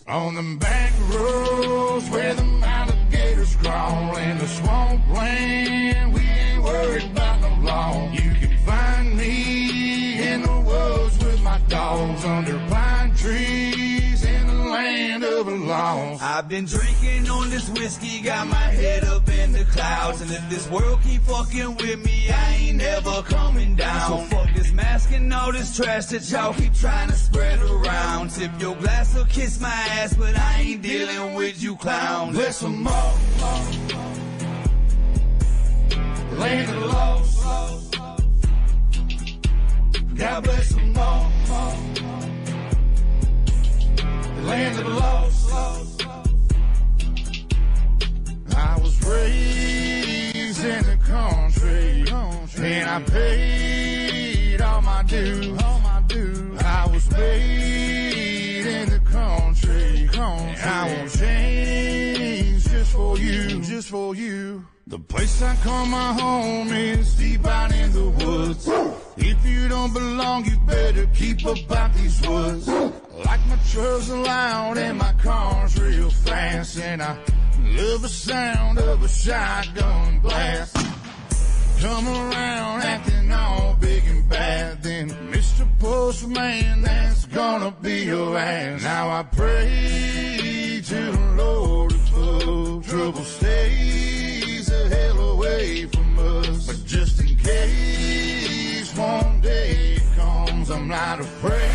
On the back roads where the alligators crawl in the swampland, we ain't worried about no law. You can find me in the woods with my dogs under pine trees in the land of the lost. I've been drinking on this whiskey, got my head up in the clouds, and if this world keep fucking with me, I ain't never coming down. So fuck this mask and all this trash that y'all keep trying to spread around. Tip your glass or kiss my ass, but I ain't dealing with you clowns. Bless them all, land of the lost. God bless them all, land of the lost. I was raised in the country, and I paid all my dues. I was made in the country, and I won't change just for you. The place I call my home is deep out in the woods. If you don't belong, you better keep about these woods. Like my trucks are loud and my car's real fast, and I love the sound of a shotgun blast. Come around acting all big and bad, then Mr. Postman, that's gonna be your ass. Now I pray to the Lord if trouble stays a hell away from us. But just in case one day it comes, I'm not afraid.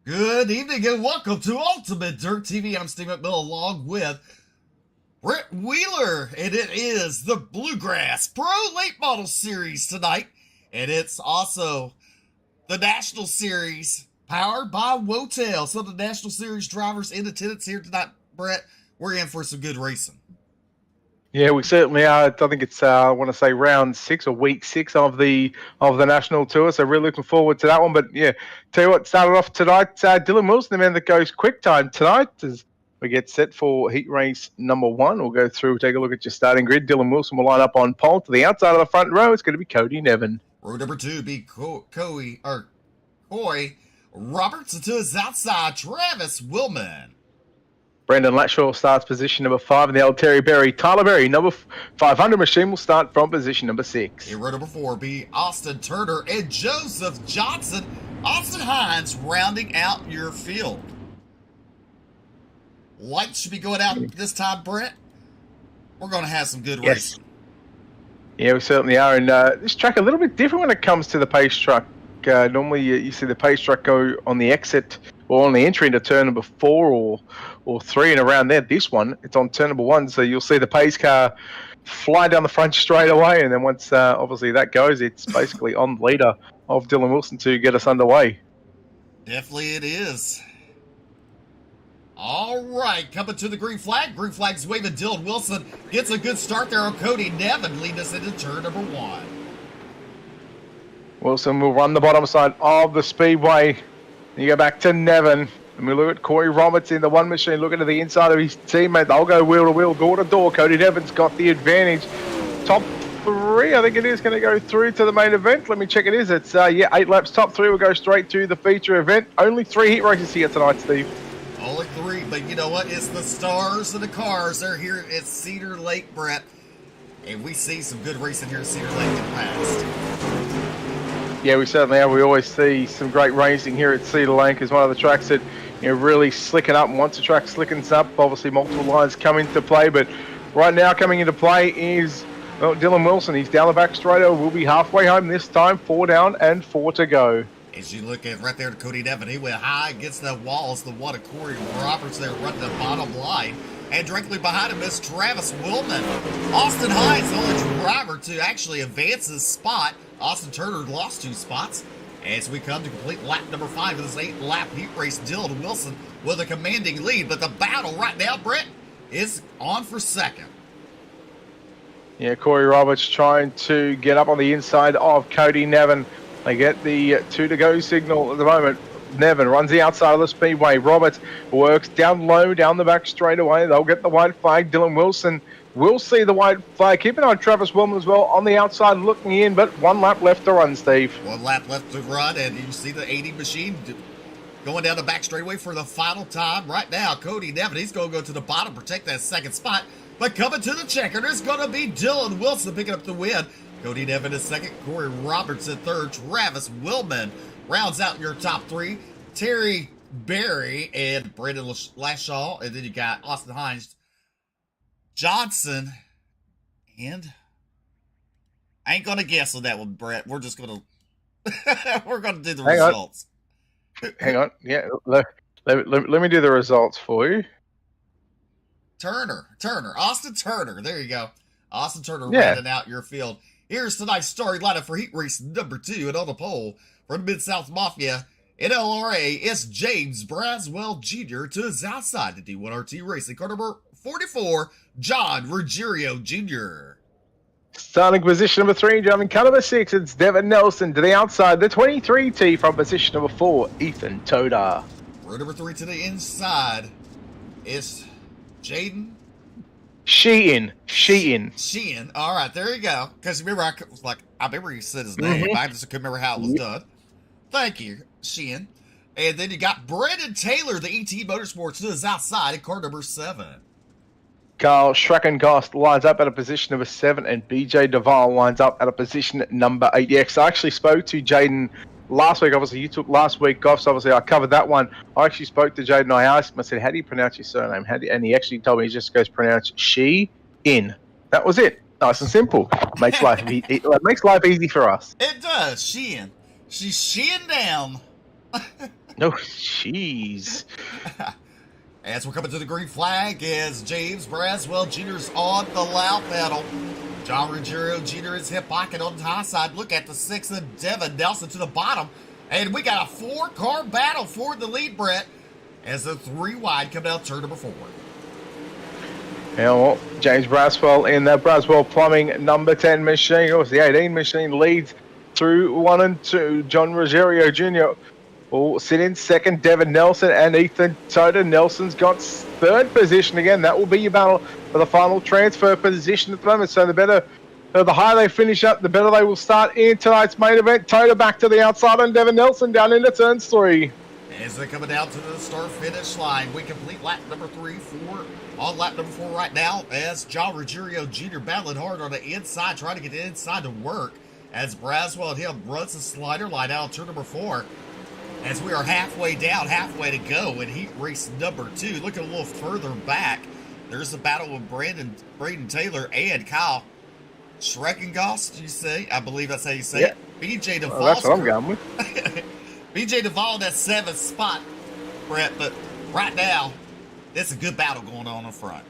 Good evening and welcome to Ultimate Dirt TV. I'm Steve McMillan along with Britt Wheeler, and it is the Bluegrass Pro Late Model Series tonight, and it's also the National Series powered by Wotail. So the National Series drivers in attendance here tonight, Brett, we're in for some good racing. Yeah, we certainly are. I think it's I want to say round 6 or week 6 of the national tour. So really looking forward to that one. But yeah, tell you what, started off tonight. Dylan Wilson, the man that goes quick time tonight, as we get set for heat race number 1. We'll go through, take a look at your starting grid. Dylan Wilson will line up on pole to the outside of the front row. It's going to be Cody Nevin. Row number 2 be Coy Roberts, and to his outside, Travis Willman. Brendan Latshaw starts position number 5 in the old Terry Berry. Tyler Berry, number 500 machine, will start from position number 6. In row number 4 be Austin Turner and Joseph Johnson. Austin Hines rounding out your field. Lights should be going out this time, Brent. We're going to have some good racing. Yeah, we certainly are. And this track a little bit different when it comes to the pace truck. Normally you see the pace truck go on the exit or on the entry into turn number 4 or 3 and around there. This one, it's on turn number 1, so you'll see the pace car fly down the front straight away, and then once obviously that goes, it's basically on the leader of Dylan Wilson to get us underway. Definitely it is. All right, coming to the green flag. Green flag's waving. Dylan Wilson gets a good start there on Cody Nevin, leading us into turn number 1. Wilson will run the bottom side of the speedway. You go back to Nevin, and we look at Corey Roberts in the one machine, looking to the inside of his teammate. They'll go wheel to wheel, door to door. Cody Nevin's got the advantage. Top 3, I think it is, going to go through to the main event. Let me check it is. It's 8 laps. Top 3 will go straight to the feature event. Only 3 heat races here tonight, Steve. Only 3, but you know what? It's the stars of the cars. They're here at Cedar Lake, Brett. And we see some good racing here at Cedar Lake in the past. Yeah, we certainly have. We always see some great racing here at Cedar Lake. Is one of the tracks that really slicken up. And once the track slickens up, obviously multiple lines come into play. But right now coming into play is Dylan Wilson. He's down the back straight. We'll be halfway home this time. 4 down and 4 to go. As you look at right there to Cody Nevin, he went high against the walls. The one of Corey Roberts there running the bottom line. And directly behind him is Travis Willman. Austin Hines, the only driver to actually advance his spot. Austin Turner lost 2 spots. As we come to complete lap number 5 of this 8-lap heat race, Dylan Wilson with a commanding lead. But the battle right now, Brett, is on for second. Yeah, Corey Roberts trying to get up on the inside of Cody Nevin. They get the 2 to go signal at the moment. Nevin runs the outside of the speedway. Roberts works down low, down the back straight away. They'll get the white flag. Dylan Wilson will see the white flag. Keep an eye on Travis Willman as well on the outside looking in, but 1 lap left to run, Steve. 1 lap left to run, and you see the 80 machine going down the back straightaway for the final time. Right now, Cody Nevin, he's going to go to the bottom, protect that second spot. But coming to the checker, there's going to be Dylan Wilson picking up the win. Cody Nevin is second, Corey Roberts in third, Travis Willman rounds out your top 3. Terry Berry and Brendan Lashaw, and then you got Austin Hines, Johnson, and I ain't gonna guess on that one, Brett. We're just gonna we're gonna do the results. Hang on, yeah, let me do the results for you. Austin Turner. There you go, Austin Turner rounding out your field. Here's tonight's starting lineup for heat race number 2, and on the pole from the Mid-South Mafia. In LRA, it's James Braswell Jr. to his outside. The D1RT Racing car number 44, John Ruggiero Jr. Starting position number 3, driving car number 6, it's Devin Nelson to the outside. The 23T from position number 4, Ethan Toda. Row number 3 to the inside is Jaden Sheehan. All right, there you go. Because remember, I remember you said his name. I just couldn't remember how it was done. Thank you, Sheehan. And then you got Brandon Taylor, the ET Motorsports, to his outside in car number 7. Carl Schreckengost lines up at a position number 7, and BJ Duval lines up at a position number 8. Yeah, because I actually spoke to Jaden last week. Obviously, you took last week off, so obviously I covered that one. I actually spoke to Jaden. I asked him, I said, how do you pronounce your surname? And he actually told me he just goes pronounce She-in. That was it. Nice and simple. Makes life easy for us. It does. Sheehan. She's sheeing down. No, jeez. As we're coming to the green flag, as James Braswell Jr.'s on the loud pedal. John Ruggiero Jr. is hip pocket on the high side. Look at the 6 of Devin Nelson to the bottom. And we got a 4-car battle for the lead, Brett, as the 3 wide come down turn number 4. Yeah, well, James Braswell in the Braswell Plumbing number 10 machine, or the 18 machine, leads through 1 and 2. John Rogerio Jr. will sit in second. Devin Nelson and Ethan Toda. Nelson's got third position again. That will be your battle for the final transfer position at the moment. So the higher they finish up, the better they will start in tonight's main event. Toda back to the outside and Devin Nelson down into turns 3. As they're coming down to the start-finish line, we complete lap number 3, 4. On lap number 4 right now, as John Ruggiero Jr. battling hard on the inside, trying to get the inside to work, as Braswell and him runs the slider line out on turn number 4. As we are halfway down, halfway to go in heat race number 2. Looking a little further back, there's a battle with Braden Taylor and Kyle Schreckengost, you say? I believe that's how you say it. BJ DeVos. Well, that's what I'm going with. BJ DeVos in that 7th spot, Brett, but right now, it's a good battle going on in front.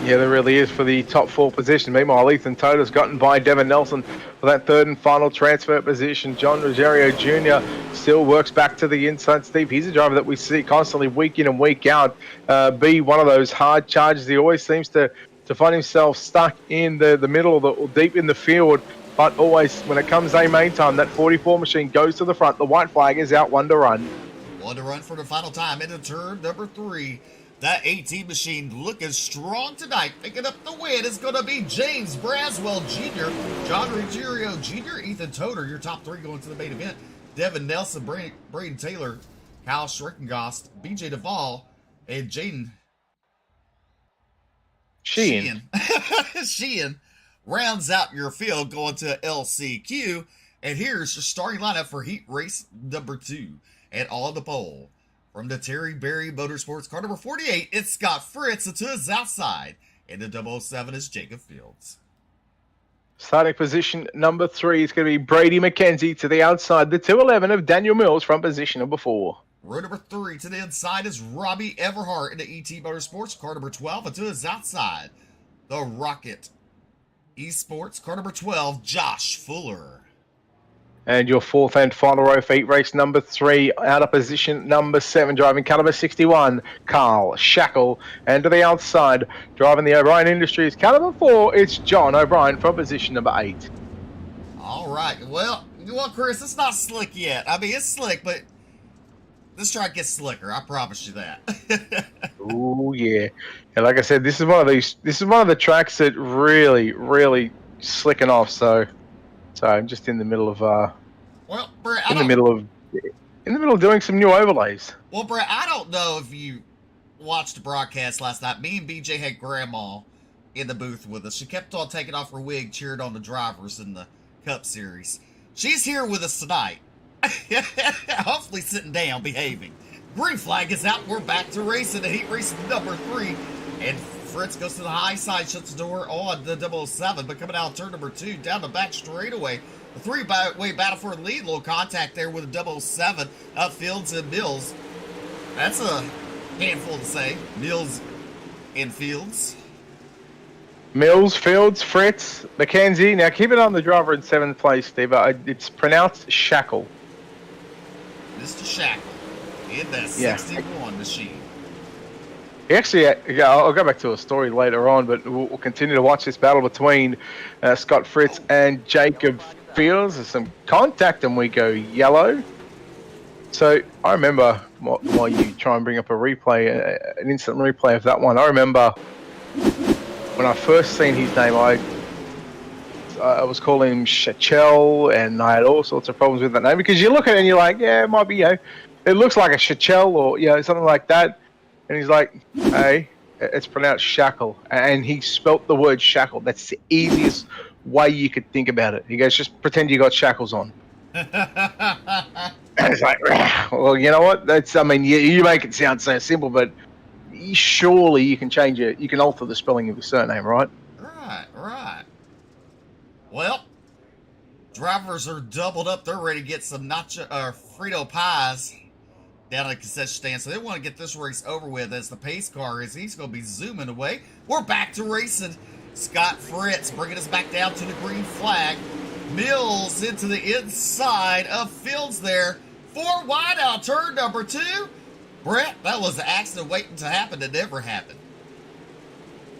Yeah, there really is for the top 4 position. Meanwhile, Ethan Toda's gotten by Devin Nelson for that 3rd and final transfer position. John Rogerio Jr. still works back to the inside. Steve, he's a driver that we see constantly week in and week out be one of those hard charges. He always seems to find himself stuck in the middle or deep in the field. But always, when it comes a main time, that 44 machine goes to the front. The white flag is out, 1 to run. 1 to run for the final time into turn number 3. That 18 machine looking strong tonight. Picking up the win is going to be James Braswell Jr., John Ruggiero Jr., Ethan Toder, your top 3 going to the main event. Devin Nelson, Braden Taylor, Kyle Schreckengost, BJ Duvall, and Jaden Sheehan. Sheehan rounds out your field going to LCQ. And here's your starting lineup for heat race number 2. And on the pole, from the Terry Berry Motorsports car number 48, it's Scott Fritz, and to his outside. And the 007 is Jacob Fields. Starting position number 3 is going to be Brady McKenzie to the outside. The 211 of Daniel Mills from position number 4. Row number 3 to the inside is Robbie Everhart in the ET Motorsports car number 12, and to his outside, the Rocket Esports car number 12, Josh Fuller. And your 4th and final row for heat race number 3, out of position number 7, driving car number 61, Carl Shackle. And to the outside, driving the O'Brien Industries car number 4, it's John O'Brien from position number 8. All right. Well, Chris, it's not slick yet. I mean, it's slick, but this track gets slicker. I promise you that. Oh yeah. And like I said, this is one of the tracks that really slicking off. So I'm just in the middle of well, Brett, in the middle of doing some new overlays. Well, Brett, I don't know if you watched the broadcast last night. Me and BJ had Grandma in the booth with us. She kept on taking off her wig, cheered on the drivers in the Cup Series. She's here with us tonight. Hopefully sitting down, behaving. Green flag is out. We're back to racing. The heat race number 3. And Fritz goes to the high side, shuts the door on the 007, but coming out turn number 2, down the back straightaway. The 3-way battle for the lead. Little contact there with the 007 up Fields and Mills. That's a handful to say. Mills and Fields. Mills, Fields, Fritz, McKenzie. Now keep it on the driver in 7th place, Steve. It's pronounced Shackle. Mr. Shackle in that 61 machine. Actually, I'll go back to a story later on, but we'll continue to watch this battle between Scott Fritz and Jacob Fields. There's some contact and we go yellow. So I remember, while you try and bring up a replay, an instant replay of that one, I remember when I first seen his name, I was calling him Shachel, and I had all sorts of problems with that name, because you look at it and you're like, yeah, it might be, it looks like a Shachel or, something like that. And he's like, hey, it's pronounced Shackle. And he spelt the word shackle. That's the easiest way you could think about it. He goes, just pretend you got shackles on. And it's like, well, you know what? You make it sound so simple, but surely you can change it. You can alter the spelling of your surname, right? Right. Well, drivers are doubled up. They're ready to get some Frito pies down at the concession stand, so they want to get this race over with as the pace car he's going to be zooming away. We're back to racing. Scott Fritz bringing us back down to the green flag. Mills into the inside of Fields there. 4 wide out turn number 2. Brett, that was an accident waiting to happen that never happened.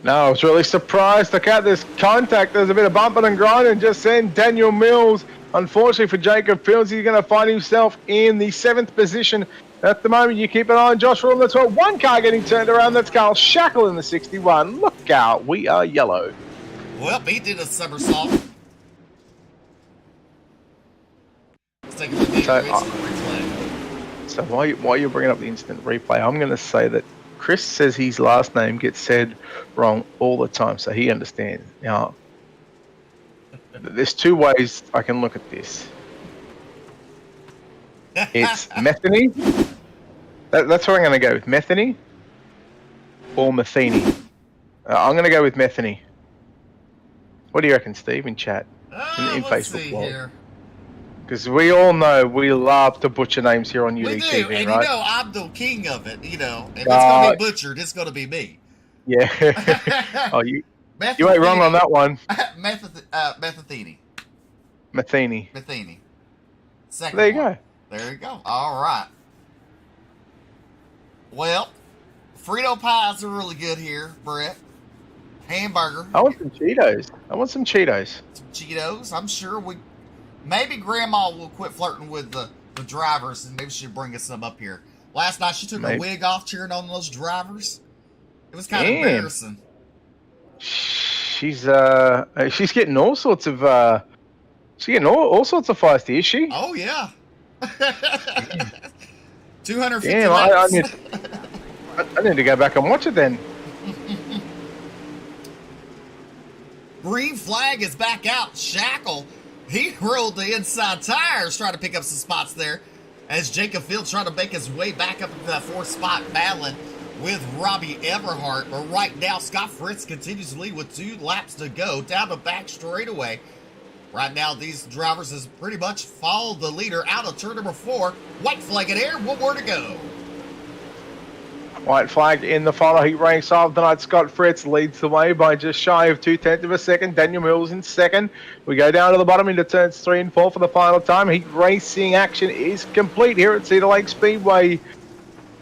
No, I was really surprised. Look at this contact. There's a bit of bumping and grinding just then. Daniel Mills, unfortunately for Jacob Fields, he's going to find himself in the 7th position. At the moment, you keep an eye on Josh Room. That's what one car getting turned around. That's Carl Shackle in the 61. Look out, we are yellow. Well, he did a somersault. Let's take a look at the instant replay. So while you're bringing up the instant replay, I'm going to say that Chris says his last name gets said wrong all the time, so he understands. Now, there's two ways I can look at this. It's Metheny. That's what I'm going to go with. Metheny or Metheny. I'm going to go with Metheny. What do you reckon, Steve, in chat? In Let's Facebook see here. Because we all know we love to butcher names here on We UD do, TV, and right? you know I'm the king of it, you know. If it's going to be butchered, it's going to be me. Yeah. Oh, you ain't wrong on that one. Metheny. Metheny. Second There you one. go. There you go. All right. Well, Frito pies are really good here, Brett. Hamburger. I want some Cheetos. Some Cheetos. I'm sure maybe Grandma will quit flirting with the drivers and maybe she'll bring us some up here. Last night she took her wig off cheering on those drivers. It was kind of embarrassing. She's getting all sorts of all sorts of feisty, is she? Oh yeah. 250 Damn, I need to go back and watch it then. Green flag is back out. Shackle, he rolled the inside tires trying to pick up some spots there as Jacob Fields trying to make his way back up into that 4th spot, battling with Robbie Everhart. But right now, Scott Fritz continues to lead with 2 laps to go down the back straightaway. Right now, these drivers has pretty much followed the leader out of turn number 4. White flag in air, 1 more to go. White flag in the final heat race of the night. Scott Fritz leads the way by just shy of 0.2 of a second. Daniel Mills in 2nd. We go down to the bottom into turns 3 and 4 for the final time. Heat racing action is complete here at Cedar Lake Speedway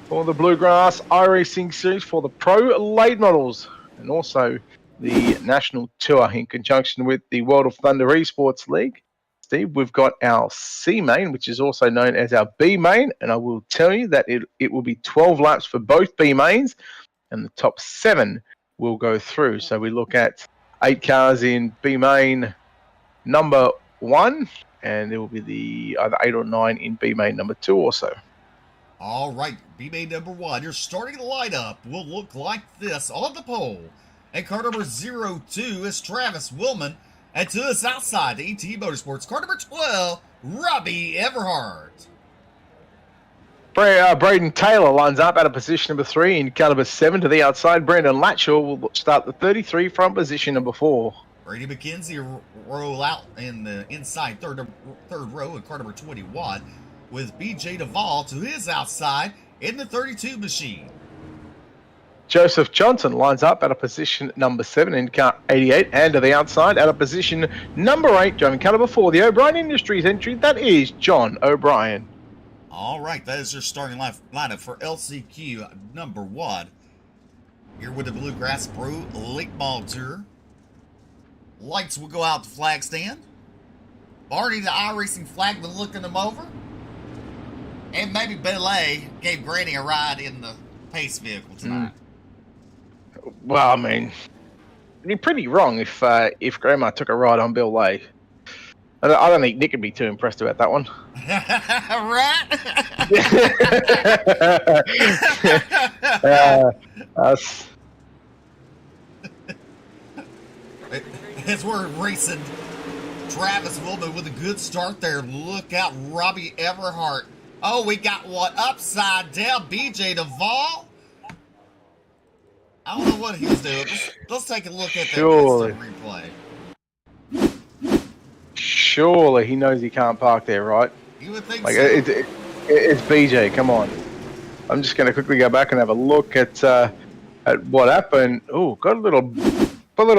for the Bluegrass iRacing Series for the Pro Late Models and also the National Tour in conjunction with the World of Thunder Esports League. Steve, we've got our C main, which is also known as our B main, and I will tell you that it will be 12 laps for both B mains, and the top 7 will go through. So we look at 8 cars in B main number 1, and there will be the either 8 or 9 in B main number 2 also. All right, B main number 1, your starting lineup will look like this on the pole. And car number 02 is Travis Willman. And to his outside, ET Motorsports, car number 12, Robbie Everhart. Braden Taylor lines up out of position number 3 in car number 7 to the outside. Brandon Latshaw will start the 33 from position number 4. Brady McKenzie roll out in the inside third row in car number 21 with BJ Duvall to his outside in the 32 machine. Joseph Johnson lines up out of position number 7 in car 88, and to the outside out of position number 8, driving car number 4, the O'Brien Industries entry, that is John O'Brien. All right, that is your starting lineup for LCQ number 1. Here with the Bluegrass Pro Late Model Tour. Lights will go out the flag stand. Barney, the iRacing flagman, looking them over. And maybe Belay gave Granny a ride in the pace vehicle tonight. Well, I mean, it'd be pretty wrong if Grandma took a ride on Bill Lay. I don't think Nick would be too impressed about that one. Right? As we're racing Travis Willman with a good start there. Look out, Robbie Everhart. Oh, we got one upside down. BJ Duvall. I don't know what he was doing. Let's take a look at that replay. Surely he knows he can't park there, right? You would think like so. It's BJ. Come on. I'm just going to quickly go back and have a look at what happened. Oh, got a little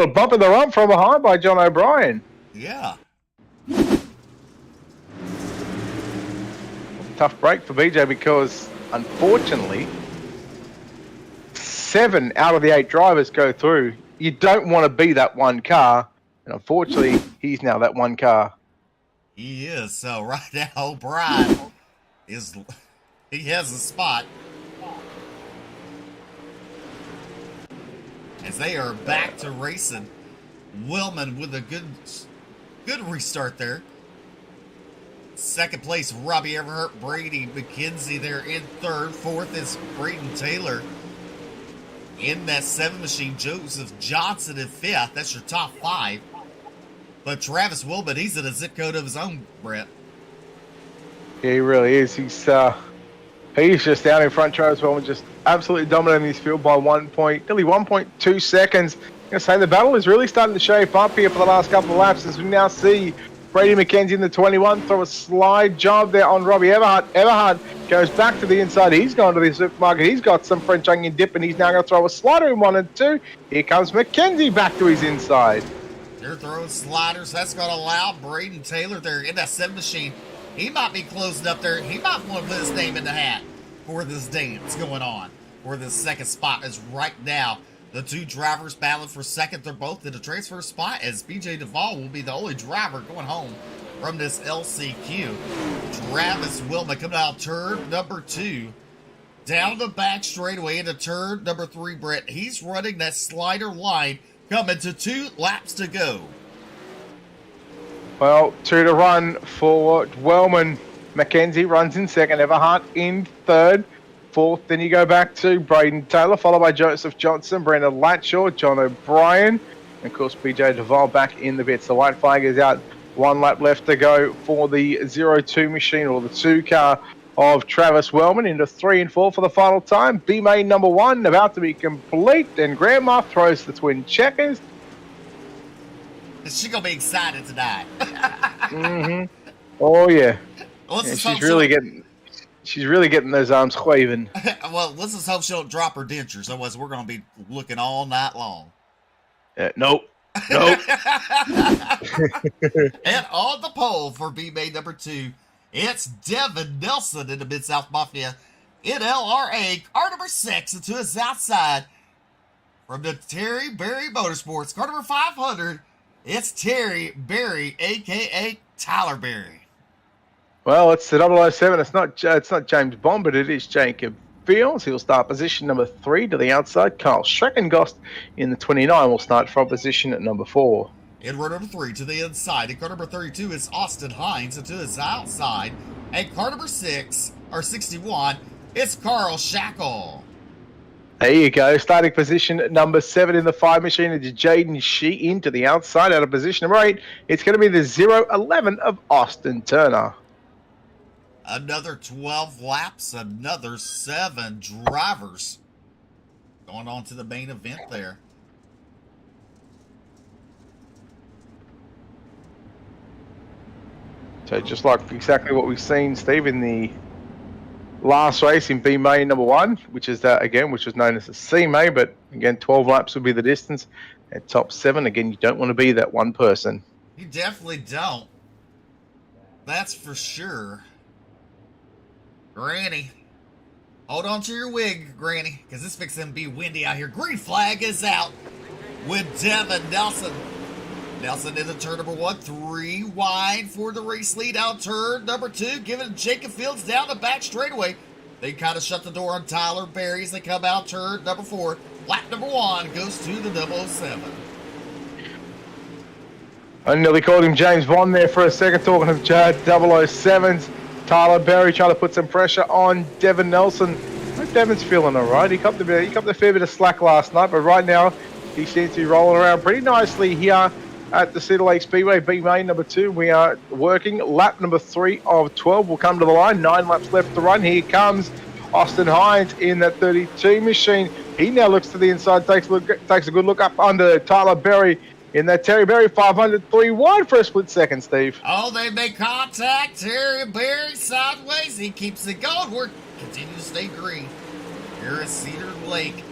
bump in the rump from behind by John O'Brien. Yeah. Tough break for BJ because, unfortunately, 7 out of the 8 drivers go through you don't want to be that one car. And unfortunately, he's now that one car. He is. So right now, O'Brien he has a spot. As they are back to racing. Wellman with a good restart there. Second place, Robbie Everhart, Brady McKenzie there in third. Fourth is Braden Taylor. In that 7 machine, Joseph Johnson in fifth. That's your top 5. But Travis Wilbur, he's in a zip code of his own, Brett. Yeah, he really is. He's just down in front, Travis Wilbur, just absolutely dominating this field by nearly 1.2 seconds. I'm going to say the battle is really starting to shape up here for the last couple of laps as we now see Brady McKenzie in the 21 throw a slide job there on Robbie Everhart. Everhart goes back to the inside. He's gone to the supermarket. He's got some French onion dip, and he's now going to throw a slider in 1 and 2. Here comes McKenzie back to his inside. They're throwing sliders. That's going to allow Braden Taylor there in that 7 machine. He might be closing up there. He might want to put his name in the hat for this dance going on. For this second spot is right now. The 2 drivers battling for second. They're both in the transfer spot as BJ Duvall will be the only driver going home from this LCQ. Travis Wilma coming out turn number 2. Down the back straightaway into turn number 3, Brett. He's running that slider line coming to 2 laps to go. Well, 2 to run for Wellman. McKenzie runs in second. Everhart in third. Fourth, then you go back to Braden Taylor, followed by Joseph Johnson, Brandon Latshaw, John O'Brien, and of course BJ Duvall back in the bits. The white flag is out. 1 lap left to go for the 0-2 machine, or the 2 car of Travis Wellman, into 3 and 4 for the final time. B main number 1 about to be complete, and Grandma throws the twin checkers. She's going to be excited tonight. Oh yeah. Well, yeah, she's really getting those arms waving. Well, let's just hope she don't drop her dentures. Otherwise, we're going to be looking all night long. Nope. And on the pole for B-Main number 2, it's Devin Nelson in the Mid-South Mafia in LRA. Car number 6 into his outside from the Terry Berry Motorsports. Car number 500, it's Terry Berry, a.k.a. Tyler Berry. Well, it's the 007. It's not James Bond, but it is Jacob Fields. He'll start position number 3 to the outside. Carl Schreckengost in the 29 will start from position at number 4. In row number 3 to the inside. In car number 32 is Austin Hines to his outside. And car number 61, it's Carl Shackle. There you go. Starting position at number 7 in the 5 machine is Jaden Sheehan to the outside. Out of position number 8, it's going to be the 011 of Austin Turner. Another 12 laps, another 7 drivers going on to the main event there. So just like exactly what we've seen, Steve, in the last race in B main number 1, which is that again, which was known as the C main, but again, 12 laps would be the distance. At top 7, again, you don't want to be that one person. You definitely don't. That's for sure. Granny, hold on to your wig, Granny, because it's fixing to be windy out here. Green flag is out with Devin Nelson. Nelson into turn number 1, 3 wide for the race lead. Out turn number 2, giving Jacob Fields down the back straightaway. They kind of shut the door on Tyler Berry as they come out turn number 4. Lap number 1 goes to the 007. I nearly called him James Bond there for a second, talking of 007s. Tyler Berry trying to put some pressure on Devin Nelson. I think Devin's feeling all right. He copped a fair bit of slack last night, but right now he seems to be rolling around pretty nicely here at the Cedar Lake Speedway. B main number 2, we are working. Lap number 3 of 12 will come to the line. 9 laps left to run. Here comes Austin Hines in that 32 machine. He now looks to the inside, takes a good look up under Tyler Berry in that Terry Berry 500, 3 wide for a split second, Steve. Oh, they make contact. Terry Berry sideways. He keeps it going. We're continuing to stay green here at Cedar Lake.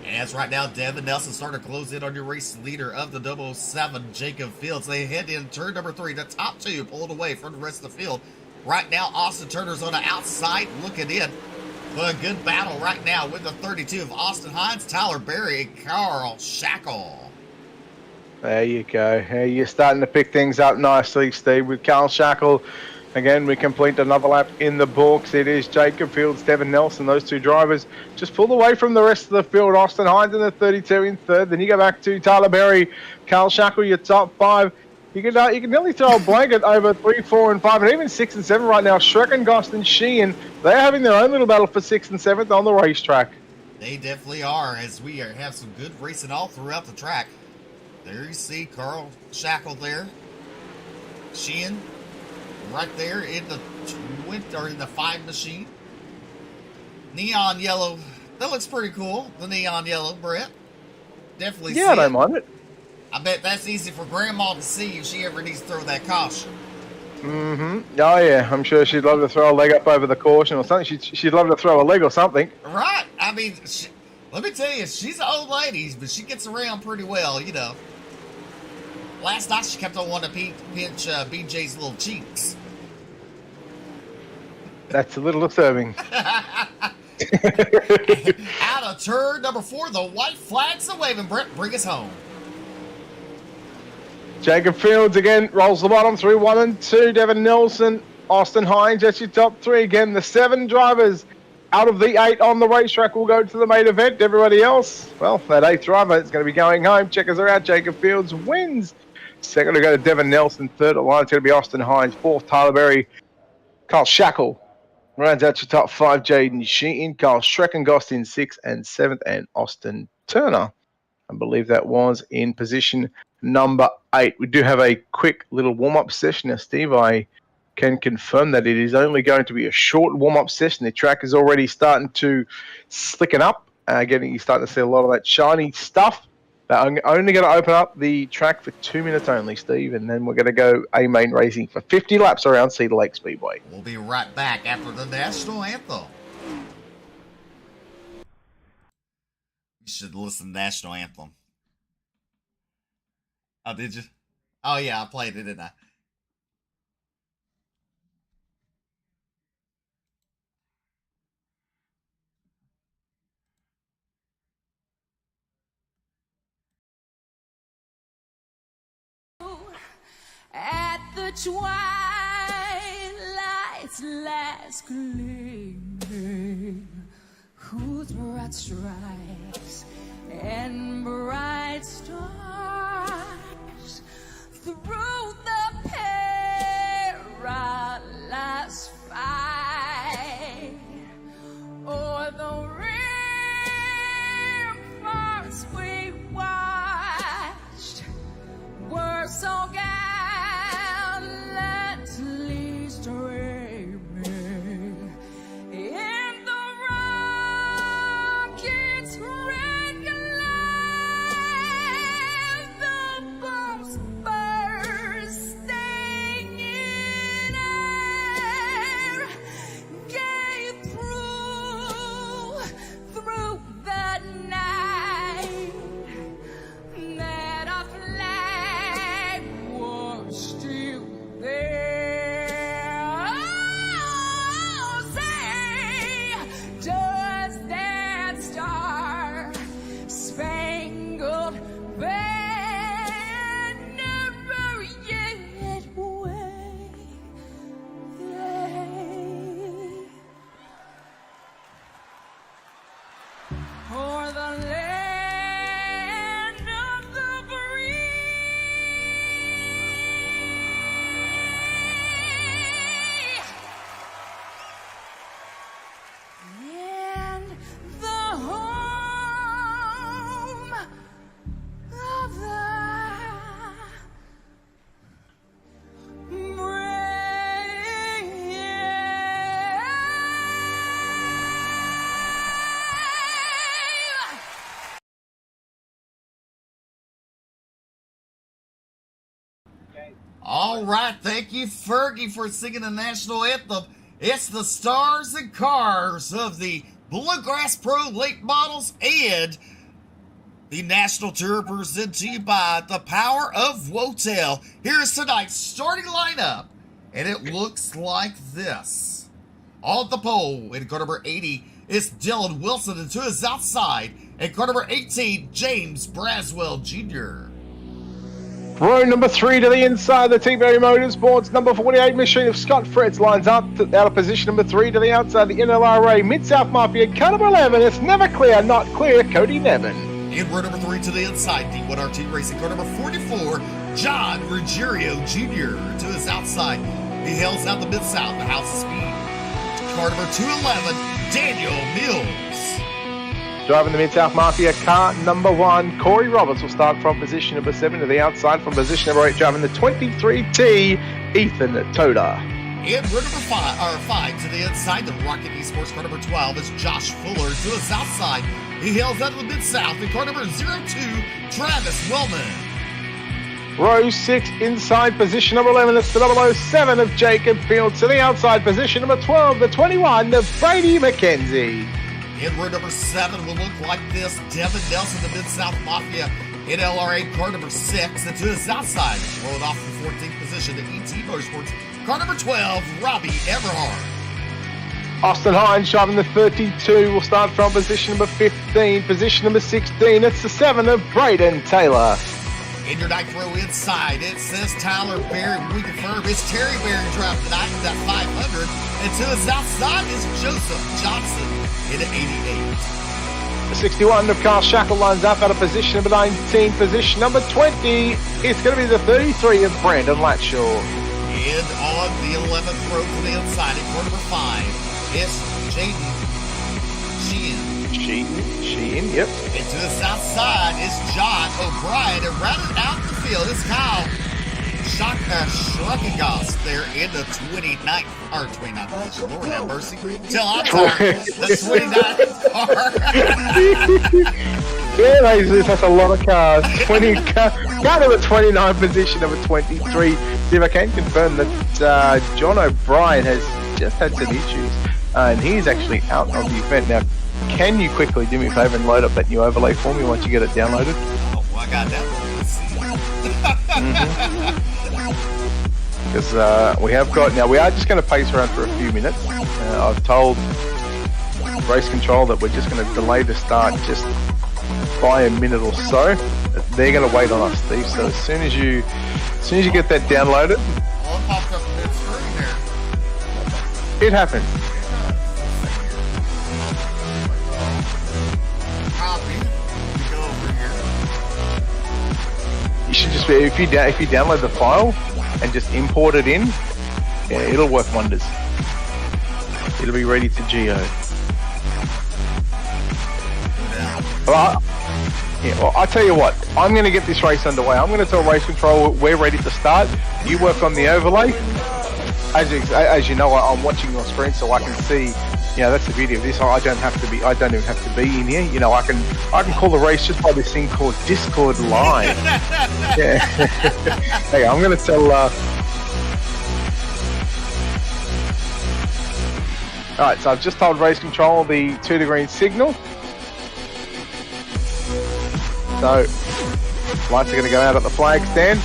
As right now, Devin Nelson starting to close in on your race leader of the 007, Jacob Fields. They head in turn number 3. The top 2 pulled away from the rest of the field. Right now, Austin Turner's on the outside looking in. But a good battle right now with the 32 of Austin Hines, Tyler Berry, and Carl Shackle. There you go. You're starting to pick things up nicely, Steve, with Carl Shackle. Again, we complete another lap in the books. It is Jacob Fields, Devin Nelson. Those two drivers just pulled away from the rest of the field. Austin Hines in the 32 in third. Then you go back to Tyler Berry, Carl Shackle, your top five. You can nearly throw a blanket over 3, 4, and 5, and even 6 and 7 right now. Schrecken, Gost, and Sheehan, they're having their own little battle for 6th and 7th on the racetrack. They definitely are, as we have some good racing all throughout the track. There you see Carl Shackle there. Sheehan right there in the in the 5 machine. Neon yellow. That looks pretty cool. The neon yellow, Brett. Definitely. Yeah, I don't mind it. I bet that's easy for Grandma to see if she ever needs to throw that caution. Mm-hmm. Oh, yeah. I'm sure she'd love to throw a leg up over the caution or something. She'd love to throw a leg or something. Right. I mean, let me tell you, she's an old lady, but she gets around pretty well, you know. Last night she kept on wanting to pinch BJ's little cheeks. That's a little disturbing. Out of turn number 4, the white flags are waving. Brett, bring us home. Jacob Fields again rolls the bottom through 1 and 2. Devin Nelson, Austin Hines, that's your top 3 again. The 7 drivers out of the 8 on the racetrack will go to the main event. Everybody else, well, that 8th driver is going to be going home. Checkers are out. Jacob Fields wins. Second to go to Devin Nelson. Third at line is going to be Austin Hines. 4th, Tyler Berry. Carl Shackle rounds out your top 5. Jaden Sheehan, Carl Schreckengost in 6th and 7th, and Austin Turner, I believe that was in position number 8. We do have a quick little warm-up session. Now, Steve, I can confirm that it is only going to be a short warm-up session. The track is already starting to slicken up. You're starting to see a lot of that shiny stuff. I'm only going to open up the track for 2 minutes only, Steve, and then we're going to go A-Main Racing for 50 laps around Cedar Lake Speedway. We'll be right back after the national anthem. You should listen to the national anthem. Oh, did you? Oh, yeah, I played it, didn't I? At the twilight's last gleaming, whose broad stripes and bright stars through the perilous fight o'er the ramparts we watched were so gallantly streaming in the rocket's red glare, the bombs bursting in air gave proof through the night that a flag was still there. Oh, say, does that star-spangled banner yet wave? O'er the land of the free and the home of the brave. All right, thank you, Fergie, for singing the national anthem. It's the stars and cars of the Bluegrass Pro Late Models and the National Tour presented to you by the Power of Wotel. Here's tonight's starting lineup, and it looks like this. On the pole, in car number 80, is Dylan Wilson, and to his outside, in car number 18, James Braswell Jr. Row number 3 to the inside, the T-Berry Motorsports. Number 48, Machine of Scott Fretz lines up out of position number 3 to the outside, the NLRA Mid-South Mafia. Car number 11, it's never clear, not clear, Cody Nevin. In row number 3 to the inside, D1RT Racing. Car number 44, John Ruggiero Jr. to his outside. He hails out the Mid-South, the House of Speed. Car number 211, Daniel Mills. Driving the Mid-South Mafia, car number 1, Corey Roberts will start from position number 7 to the outside. From position number 8, driving the 23T, Ethan Toda. In row number 5 to the inside, the Rocket Esports. Car number 12 is Josh Fuller to his outside. He hails out of the Mid-South. In car number 02, Travis Wellman. Row 6 inside, position number 11, it's the 007 of Jacob Fields. To the outside, position number 12, the 21 of Brady McKenzie. In row number 7 will look like this. Devin Nelson, the Mid-South Mafia, in LRA, car number 6. And to his outside, rolled off the 14th position, the ET Motorsports, car number 12, Robbie Everhard. Austin Hines driving the 32 will start from position number 15. Position number 16, it's the 7 of Braden Taylor. In your 9th row inside, it says Tyler Berry. We confirm it's Terry Berry driving tonight with that 500. And to his outside is Joseph Johnson in at 88. The 61 of Carl Shackle lines up out of position number 19. Position number 20, it's going to be the 33 of Brandon Latshaw. And on the 11th row to the inside, at car number 5, it's Jaden Sheehan, yep. And to the south side is John O'Brien. And rounding out the field is Kyle Schluckengoss there in the 29th position. Lord have mercy. Till I'm tired. The 29th car. Yeah, that's a lot of cars. 20 car number 29, position number 23. See if I can confirm that John O'Brien has just had some issues. And he's actually out of the event. Now, can you quickly do me a favor and load up that new overlay for me once you get it downloaded? Oh, well, I got that one. Let's see. Because we have got, now we are just going to pace around for a few minutes. I've told Race Control that we're just going to delay the start just by a minute or so. They're going to wait on us, Steve. So as soon as you get that downloaded, Well, it popped up a bit screen there. it happens. Copy. Go over here. You should just be, if you download the file and just import it in, yeah, it'll work wonders. It'll be ready to geo. Well, I tell you what, I'm going to get this race underway. I'm going to tell Race Control we're ready to start. You work on the overlay. As you know, I'm watching your screen, so I can see. You know, that's the beauty of this. I don't even have to be in here. You know, I can call the race just by this thing called Discord Live. Yeah. Hey, I'm going to tell. All right, so I've just told Race Control the 2 to green signal. So, lights are going to go out at the flag stand.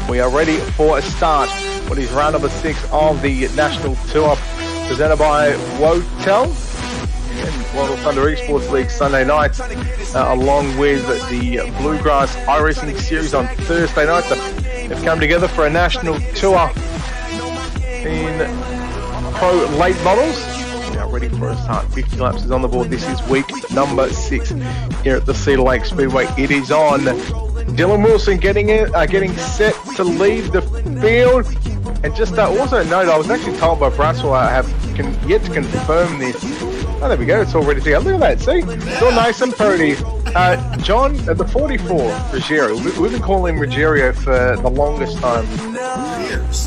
We are ready for a start. What is round number 6 of the National Tour, presented by Wotel and World Thunder Esports League Sunday nights, along with the Bluegrass IRACING series on Thursday night. They've come together for a National Tour in Pro Late Models. We are ready for a start. 50 laps is on the board. This is week number 6 here at the Cedar Lake Speedway. It is on. Dylan Wilson getting set to leave the field. And just also note, I was actually told by Braswell I have yet to confirm this. Oh, there we go. It's all ready to go. Look at that. See? It's all nice and pretty. John, the 44, Ruggiero. We've been calling him Ruggiero for the longest time.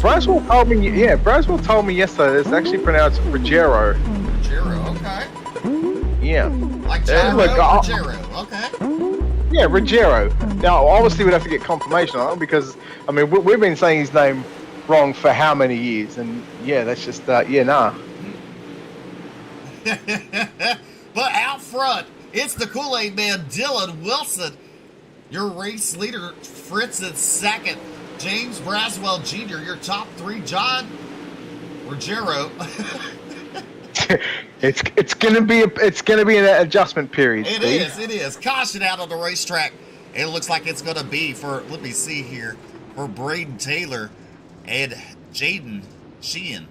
Braswell told me yesterday it's actually pronounced Ruggiero. Ruggiero, okay. Yeah. Like Gyro, Ruggiero, okay. Yeah, Ruggiero. Now, obviously, we'd have to get confirmation on it because, I mean, we've been saying his name wrong for how many years? And yeah, that's just, nah. But out front, it's the Kool-Aid Man, Dylan Wilson. Your race leader, Fritz in second. James Braswell Jr., your top 3. John Ruggiero. It's gonna be an adjustment period. It is. Caution out on the racetrack. It looks like it's gonna be for. Let me see here. for Braden Taylor and Jaden Sheehan.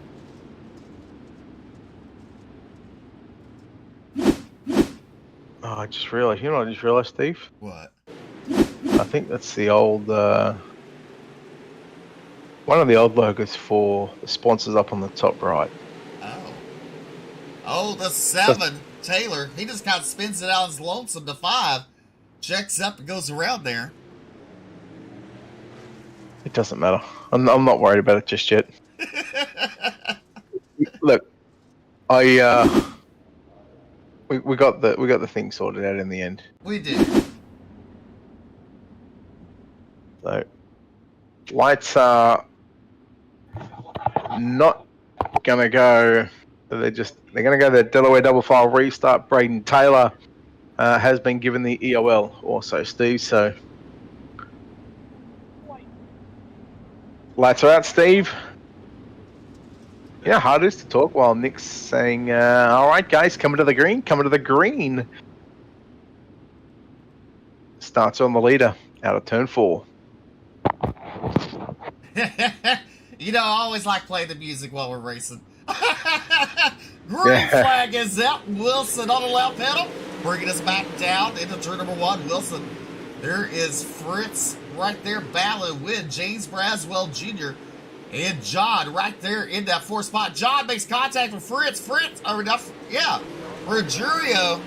Oh, I just realized, you know what I just realized, Steve? What? I think that's the old, one of the old logos for the sponsors up on the top right. Oh. Oh, the 7, Taylor. He just kind of spins it out as lonesome. The 5 checks up and goes around there. It doesn't matter. I'm not worried about it just yet. Look, we got the thing sorted out in the end. We did. So lights are not gonna go. They're gonna go the Delaware double file restart. Braden Taylor has been given the EOL also, Steve. So lights are out, Steve. Yeah, hard it is to talk while Nick's saying, all right, guys, coming to the green, coming to the green. Starts on the leader out of turn 4. You know, I always like playing the music while we're racing. Green flag is out. Wilson on the left pedal, bringing us back down into turn number 1. Wilson. There is Fritz right there battling with James Braswell Jr. And John right there in that 4th spot. John makes contact with Fritz. Ruggiero.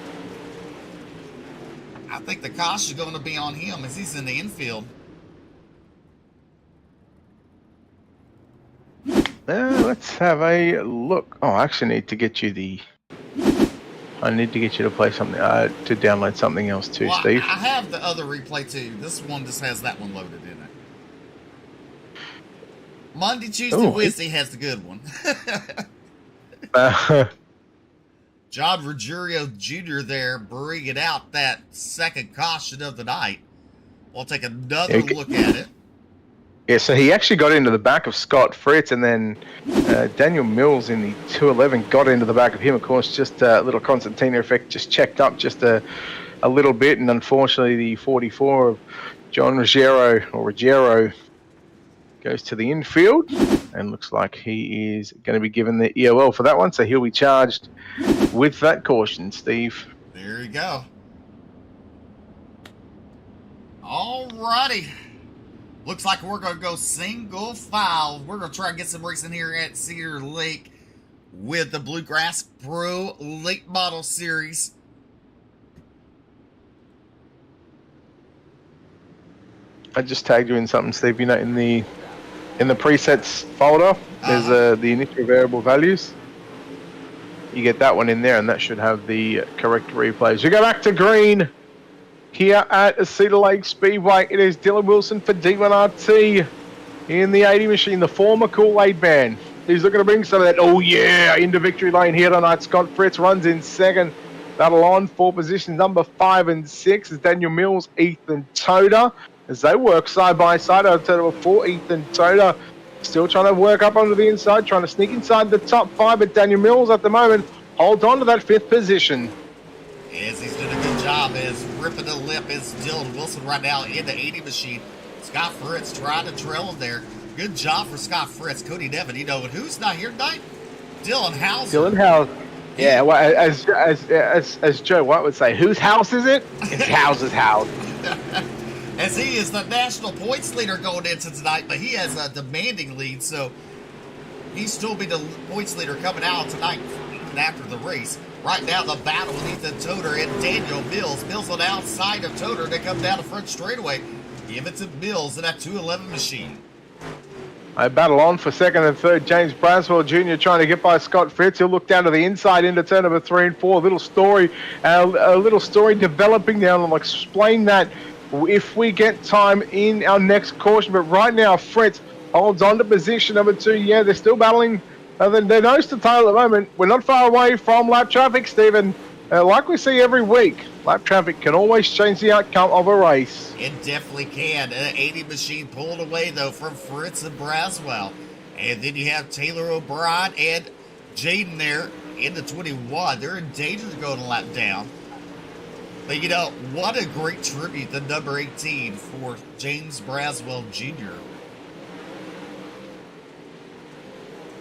I think the caution is going to be on him as he's in the infield. Let's have a look. Oh, I actually need to get you to play something, to download something else too, Well, Steve. I have the other replay too. This one just has that one loaded in it. Monday, Tuesday, Wednesday has the good one. John Ruggiero Jr. there bringing out that second caution of the night. We'll take another look at it. Yeah, so he actually got into the back of Scott Fritz, and then Daniel Mills in the 211 got into the back of him. Of course, just a little Constantina effect, just checked up just a little bit, and unfortunately the 44 of John Ruggiero goes to the infield, and looks like he is going to be given the EOL for that one, so he'll be charged with that caution, Steve. There you go. Alrighty. Looks like we're going to go single file. We're going to try and get some racing here at Cedar Lake with the Bluegrass Pro Late Model Series. I just tagged you in something, Steve. You know, in the presets folder, there's the initial variable values. You get that one in there, and that should have the correct replays. You go back to green here at Cedar Lake Speedway. It is Dylan Wilson for D1RT in the 80 machine, the former Kool-Aid man. He's looking to bring some of that, oh yeah, into victory lane here tonight. Scott Fritz runs in second. Battle on for positions number 5 and 6 is Daniel Mills, Ethan Toda, as they work side by side. Out of number 4, Ethan Toda still trying to work up onto the inside, trying to sneak inside the top 5, but Daniel Mills at the moment holds on to that 5th position. Yes, he's doing a good job as ripping the lip is Dylan Wilson right now in the 80 machine. Scott Fritz trying to trail him there. Good job for Scott Fritz. Cody Nevin, you know, and who's not here tonight? Dylan Hauser. Dylan Hauser. Yeah, well, as Joe White would say, whose house is it? It's Hauser's house. As he is the national points leader going into tonight, but he has a demanding lead, so he still be the points leader coming out tonight even after the race. Right now, the battle with Ethan Toder and Daniel Mills. Mills on the outside of Toder. They come down the front straightaway. Give it to Mills in that 211 machine. I battle on for second and third. James Braswell Jr. trying to get by Scott Fritz. He'll look down to the inside into turn number 3 and 4. A little story developing now, and I'll explain that if we get time in our next caution. But right now, Fritz holds on to position number 2. Yeah, they're still battling. They're nose to tail at the moment. We're not far away from lap traffic, Stephen. Like we see every week, lap traffic can always change the outcome of a race. It definitely can. An 80 machine pulled away, though, from Fritz and Braswell. And then you have Taylor O'Brien and Jaden there in the 21. They're in danger to go to lap down. But, you know, what a great tribute, the number 18 for James Braswell Jr.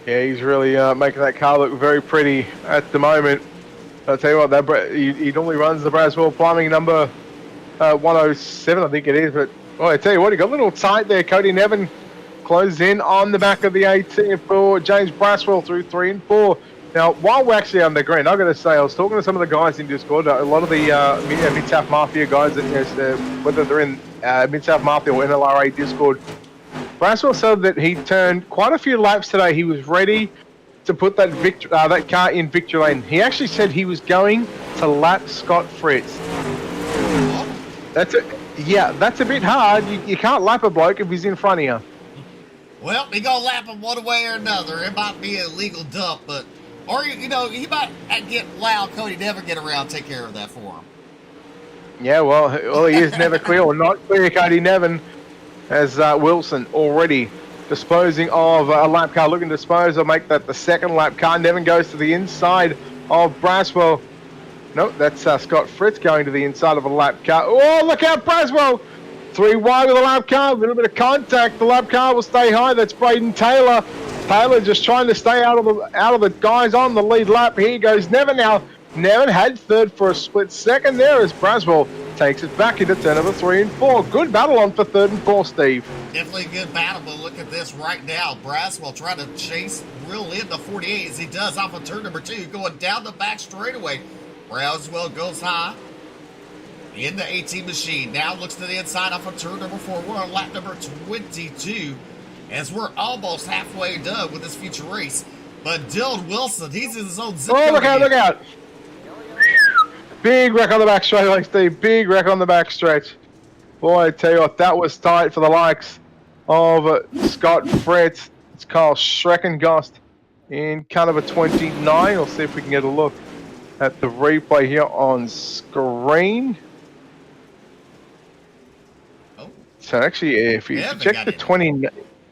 Yeah, he's really making that car look very pretty at the moment. I'll tell you what, he normally runs the Braswell Plumbing number 107, I think it is. But I tell you what, he got a little tight there. Cody Nevin closed in on the back of the 18 for James Braswell through 3 and 4. Now, while we're actually on the green, I've got to say, I was talking to some of the guys in Discord, a lot of the Mid-South Mafia guys, that, whether they're in Mid-South Mafia or NLRA Discord, Braswell said that he turned quite a few laps today. He was ready to put that car in victory lane. He actually said he was going to lap Scott Fritz. That's a bit hard. You can't lap a bloke if he's in front of you. Well, he gonna lap him one way or another. It might be a legal dump, but or he might get loud. Cody never get around and take care of that for him. Yeah, well, he is never clear or not clear. Cody Nevin as Wilson already disposing of a lap car, looking to dispose of, make that the second lap car. Nevin goes to the inside of Braswell. Nope, that's Scott Fritz going to the inside of a lap car. Oh, look out, Braswell! 3 wide with a lap car, a little bit of contact. The lap car will stay high. That's Braden Taylor. Taylor just trying to stay out of the guys on the lead lap. Here goes Nevin now. Nevin had third for a split second there as Braswell takes it back into turn number 3 and 4. Good battle on for 3rd and 4, Steve. Definitely a good battle, but look at this right now. Braswell trying to chase real in the 48 as he does off of turn number 2, going down the back straightaway. Braswell goes high in the 18 machine. Now looks to the inside off of turn number 4. We're on lap number 22 as we're almost halfway done with this future race. But Dylan Wilson, he's in his own zip code. Oh, look out. Big wreck on the back straight, like Steve. Big wreck on the back stretch. Boy, I tell you what, that was tight for the likes of Scott Fritz. It's Carl Schreckengost in car number 29. We'll see if we can get a look at the replay here on screen. Oh. So actually, if you check the 20,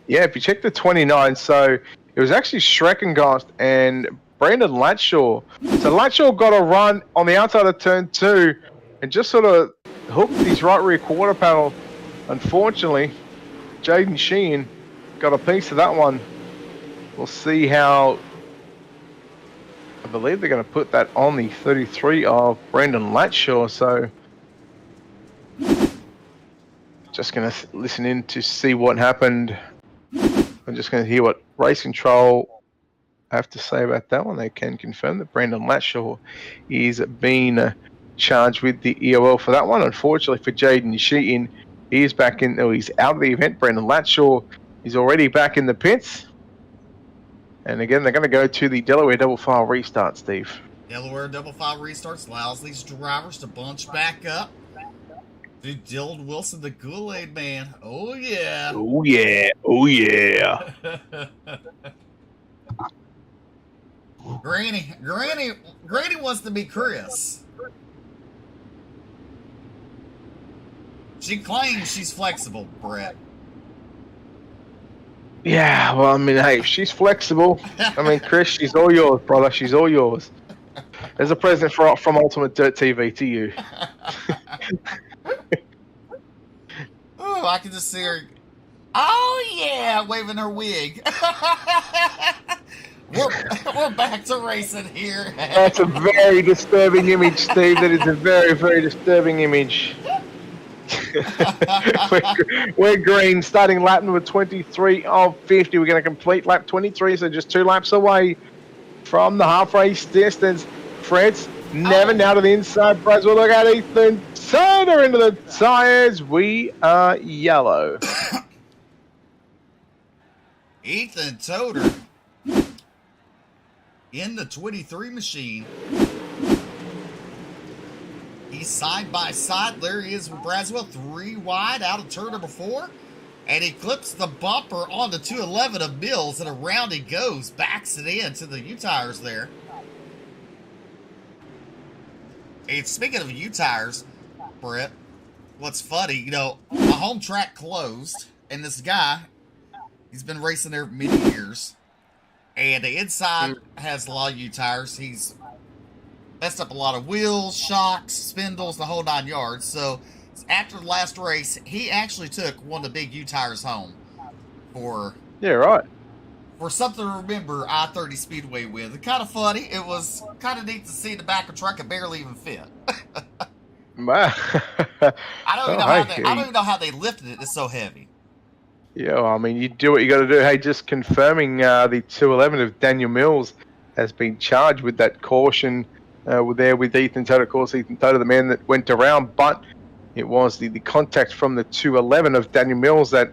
if you check the 29, so it was actually Schreckengost and Brandon Latshaw. So Latshaw got a run on the outside of turn 2 and just sort of hooked his right rear quarter panel. Unfortunately, Jaden Sheehan got a piece of that one. We'll see how. I believe they're going to put that on the 33 of Brandon Latshaw. So just going to listen in to see what happened. I'm just going to hear what race control have to say about that one. They can confirm that Brandon Latshaw is being charged with the EOL for that one. Unfortunately for Jaden Sheehan, he is back in. Oh, he's out of the event. Brandon Latshaw is already back in the pits. And again, they're going to go to the Delaware double file restart, Steve. Delaware double file restarts allows these drivers to bunch back up. Dude, Dylan Wilson, the Kool-Aid man. Oh, yeah. Oh, yeah. Oh, yeah. Granny wants to be Chris. She claims she's flexible, Brett. Yeah, well, I mean, hey, if she's flexible, I mean, Chris, she's all yours, brother. She's all yours. There's a present from Ultimate Dirt TV to you. Oh, I can just see her. Oh, yeah, waving her wig. We're back to racing here. That's a very disturbing image, Steve. That is a very, very disturbing image. we're green, starting lap number 23 of 50. We're going to complete lap 23, so just 2 laps away from the half race distance. Fred's never now to the inside. Braswell, look at Ethan Toder into the tires. We are yellow. Ethan Toder in the 23 machine. He's side by side. There he is with Braswell, 3 wide out of turn number 4. And he clips the bumper on the 211 of Mills, and around he goes. Backs it in to the U-tires there. And speaking of U-tires, Brett, what's funny, a home track closed, and this guy, he's been racing there for many years. And the inside has a lot of U-tires. He's messed up a lot of wheels, shocks, spindles, the whole 9 yards. So after the last race, he actually took one of the big U-tires home for for something to remember I-30 Speedway with. It's kind of funny. It was kind of neat to see the back of the truck. It barely even fit. Wow. I don't even know how they lifted it. It's so heavy. Yeah, well, I mean, you do what you got to do. Hey, just confirming the 211 of Daniel Mills has been charged with that caution with Ethan Todt. Of course, Ethan Todt, the man that went around, but it was the contact from the 211 of Daniel Mills that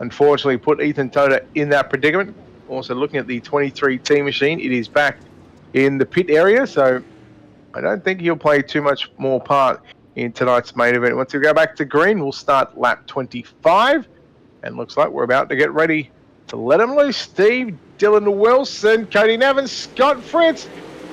unfortunately put Ethan Todt in that predicament. Also looking at the 23 team machine, it is back in the pit area, so I don't think he'll play too much more part in tonight's main event. Once we go back to green, we'll start lap 25. And looks like we're about to get ready to let him loose. Steve, Dylan Wilson, Cody Nevin, Scott Fritz.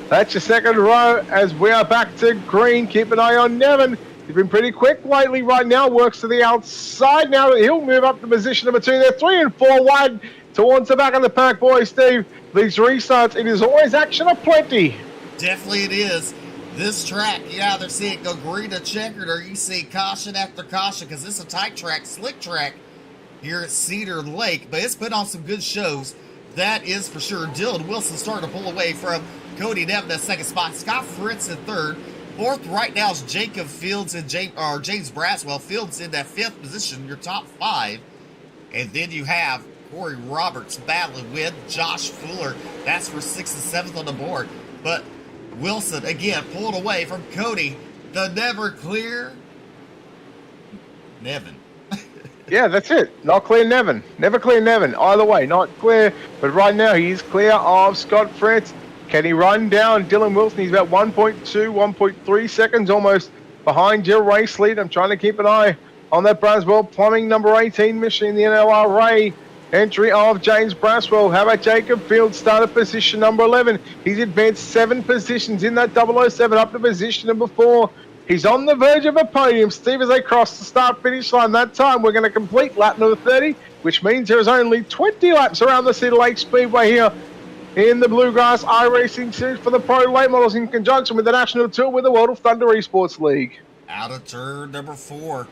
That's your second row as we are back to green. Keep an eye on Nevin. He's been pretty quick lately right now. Works to the outside now. He'll move up to position number 2 there. 3 and 4 wide towards the back of the pack, boys. Steve, these restarts, it is always action aplenty. Definitely it is. This track, you either see it go green to checkered or you see caution after caution because it's a tight track, slick track here at Cedar Lake, but it's put on some good shows. That is for sure. Dylan Wilson starting to pull away from Cody Nevin at second spot. Scott Fritz in third. Fourth right now is Jacob Fields and James Braswell. Fields in that fifth position, your top 5. And then you have Corey Roberts battling with Josh Fuller. That's for 6th and 7th on the board. But Wilson, again, pulled away from Cody. The never clear Nevin. Yeah, that's it. Not clear Nevin. Never clear Nevin. Either way, not clear. But right now, he's clear of Scott Fritz. Can he run down Dylan Wilson? He's about 1.2, 1.3 seconds almost behind your race lead. I'm trying to keep an eye on that Braswell Plumbing number 18 machine, the NLRA entry of James Braswell. How about Jacob Fields, started position number 11. He's advanced 7 positions in that 007 up to position number 4. He's on the verge of a podium. Steve, as they cross the start-finish line that time, we're going to complete lap number 30, which means there is only 20 laps around the Cedar Lake Speedway here in the Bluegrass iRacing Series for the Pro Late Models in conjunction with the National Tour with the World of Thunder Esports League. Out of turn number 4.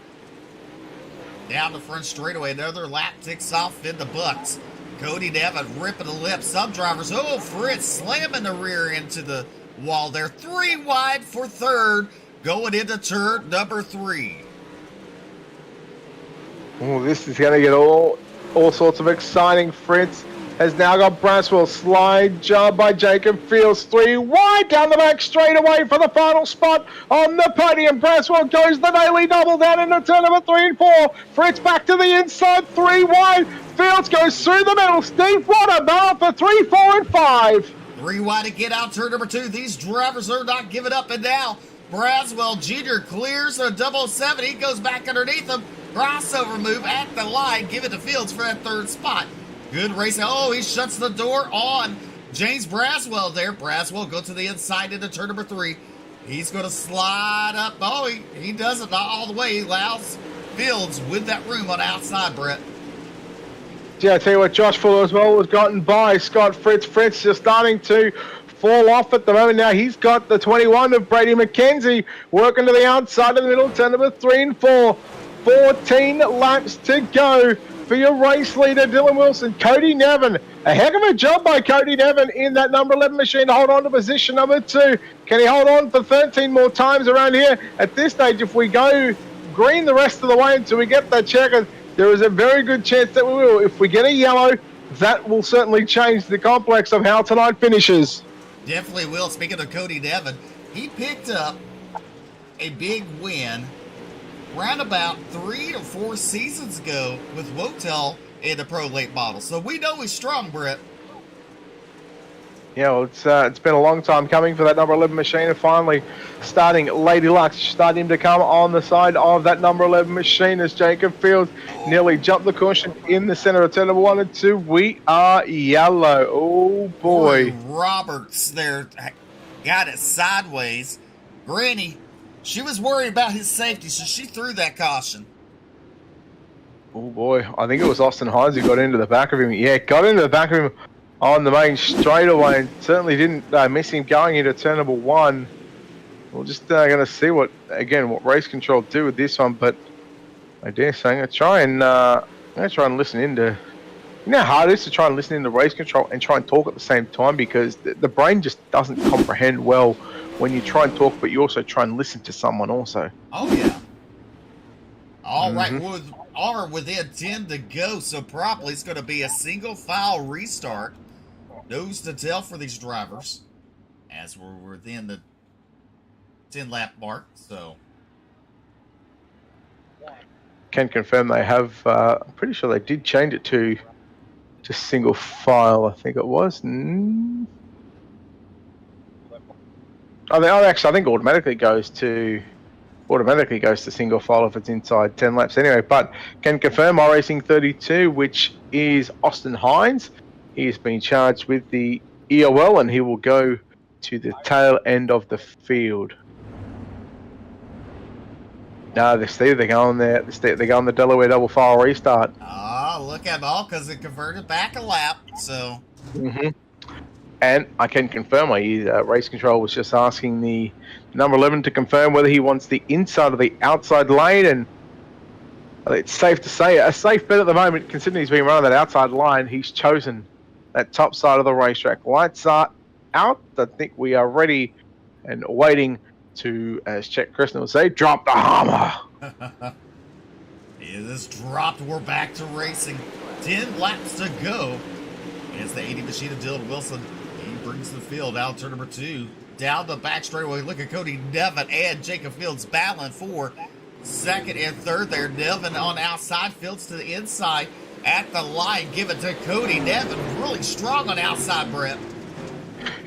Down the front straightaway, another lap ticks off in the books. Cody Nevin ripping the lip. Some drivers, Fritz slamming the rear into the wall there. 3 wide for third. Going into turn number 3. Oh, this is going to get all sorts of exciting. Fritz has now got Braswell. Slide job by Jacob Fields. 3 wide down the back straight away for the final spot on the podium. Braswell goes the daily double down into turn number 3 and 4. Fritz back to the inside. 3 wide. Fields goes through the middle. Steve Watermouth for 3, 4, and 5. 3 wide to get out turn number 2. These drivers are not giving up, and now Braswell Jr. clears a 007. He goes back underneath him. Crossover move at the line. Give it to Fields for that third spot. Good racing. He shuts the door on James Braswell there. Braswell go to the inside into turn number 3. He's going to slide up. He does it not all the way. He allows Fields with that room on the outside, Brett. Yeah, I tell you what, Josh Fuller as well was gotten by Scott Fritz. Fritz just starting to fall off at the moment now. He's got the 21 of Brady McKenzie working to the outside of the middle, turn number 3 and 4. 14 laps to go for your race leader, Dylan Wilson. Cody Nevin, a heck of a job by Cody Nevin in that number 11 machine to hold on to position number 2. Can he hold on for 13 more times around here? At this stage, if we go green the rest of the way until we get that checkered, there is a very good chance that we will. If we get a yellow, that will certainly change the complex of how tonight finishes. Definitely will. Speaking of Cody Nevin, he picked up a big win round about 3 to 4 seasons ago with Wotel in the Pro Late Model. So we know he's strong, Brett. Yeah, well, it's been a long time coming for that number 11 machine, and finally starting Lady Luck, starting to come on the side of that number 11 machine as Jacob Fields nearly jumped the caution in the center of turn number 1 and 2. We are yellow. Oh, boy. Roberts there got it sideways. Granny, she was worried about his safety, so she threw that caution. Oh, boy. I think it was Austin Hines who got into the back of him. Yeah, got into the back of him on the main straightaway, and certainly didn't miss him going into turn number 1. We're just going to see what race control do with this one, but I dare say I'm going to try and listen into You know how hard it is to try and listen in the race control and try and talk at the same time, because the brain just doesn't comprehend well when you try and talk, but you also try and listen to someone also. Oh, yeah. All right, we're within 10 to go, so probably it's going to be a single file restart. Nose to tail for these drivers as we're within the 10 lap mark, so. Can confirm they have, I'm pretty sure they did change it to just single file, I think it was. Actually, I think automatically goes to single file if it's inside 10 laps anyway. But can confirm iRacing 32, which is Austin Hines. He has been charged with the EOL and he will go to the tail end of the field. No, they're going there. They're going the Delaware double file restart. Look at all, because it converted back a lap, so. And I can confirm, race control was just asking the number 11 to confirm whether he wants the inside or the outside lane, and it's safe to say a safe bet at the moment, considering he's been running that outside line. He's chosen that top side of the racetrack. Lights are out. I think we are ready and waiting to, as Chet Krishna will say, drop the hammer. It is dropped. We're back to racing. 10 laps to go. It's the 80 machine of Dylan Wilson. He brings the field out turn number 2. Down the back straightaway. Look at Cody Nevin and Jacob Fields battling for second and third there. Nevin on outside. Fields to the inside at the line. Give it to Cody Nevin. Really strong on outside, Brett.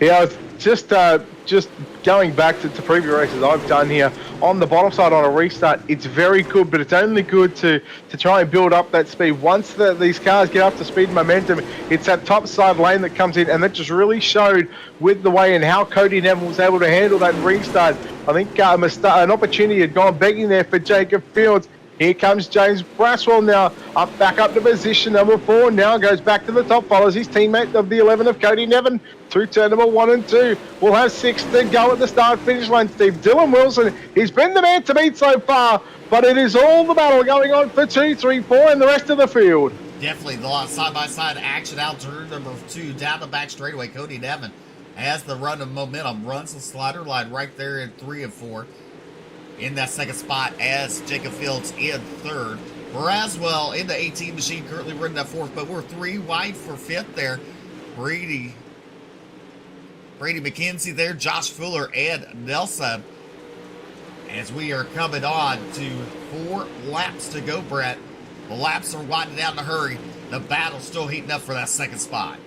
Yeah, just going back to previous races I've done here, on the bottom side on a restart, it's very good, but it's only good to try and build up that speed. Once these cars get up to speed and momentum, it's that top side lane that comes in, and that just really showed with the way and how Cody Neville was able to handle that restart. I think an opportunity had gone begging there for Jacob Fields. Here comes James Braswell now, back up to position number 4. Now goes back to the top, follows his teammate of the 11 of Cody Nevin through turn number 1 and 2. We'll have 6 to go at the start-finish line, Steve. Dylan Wilson, he's been the man to beat so far, but it is all the battle going on for 2, 3, 4 and the rest of the field. Definitely the side-by-side action out turn number 2, down the back straightaway. Cody Nevin has the run of momentum, runs the slider line right there in 3 and 4. In that second spot as Jacob Fields in third. Braswell in the 18 machine currently running that 4th, but we're 3 wide for 5th there. Brady McKenzie there, Josh Fuller and Nelson. As we are coming on to 4 laps to go, Brett. The laps are winding down in a hurry. The battle's still heating up for that second spot.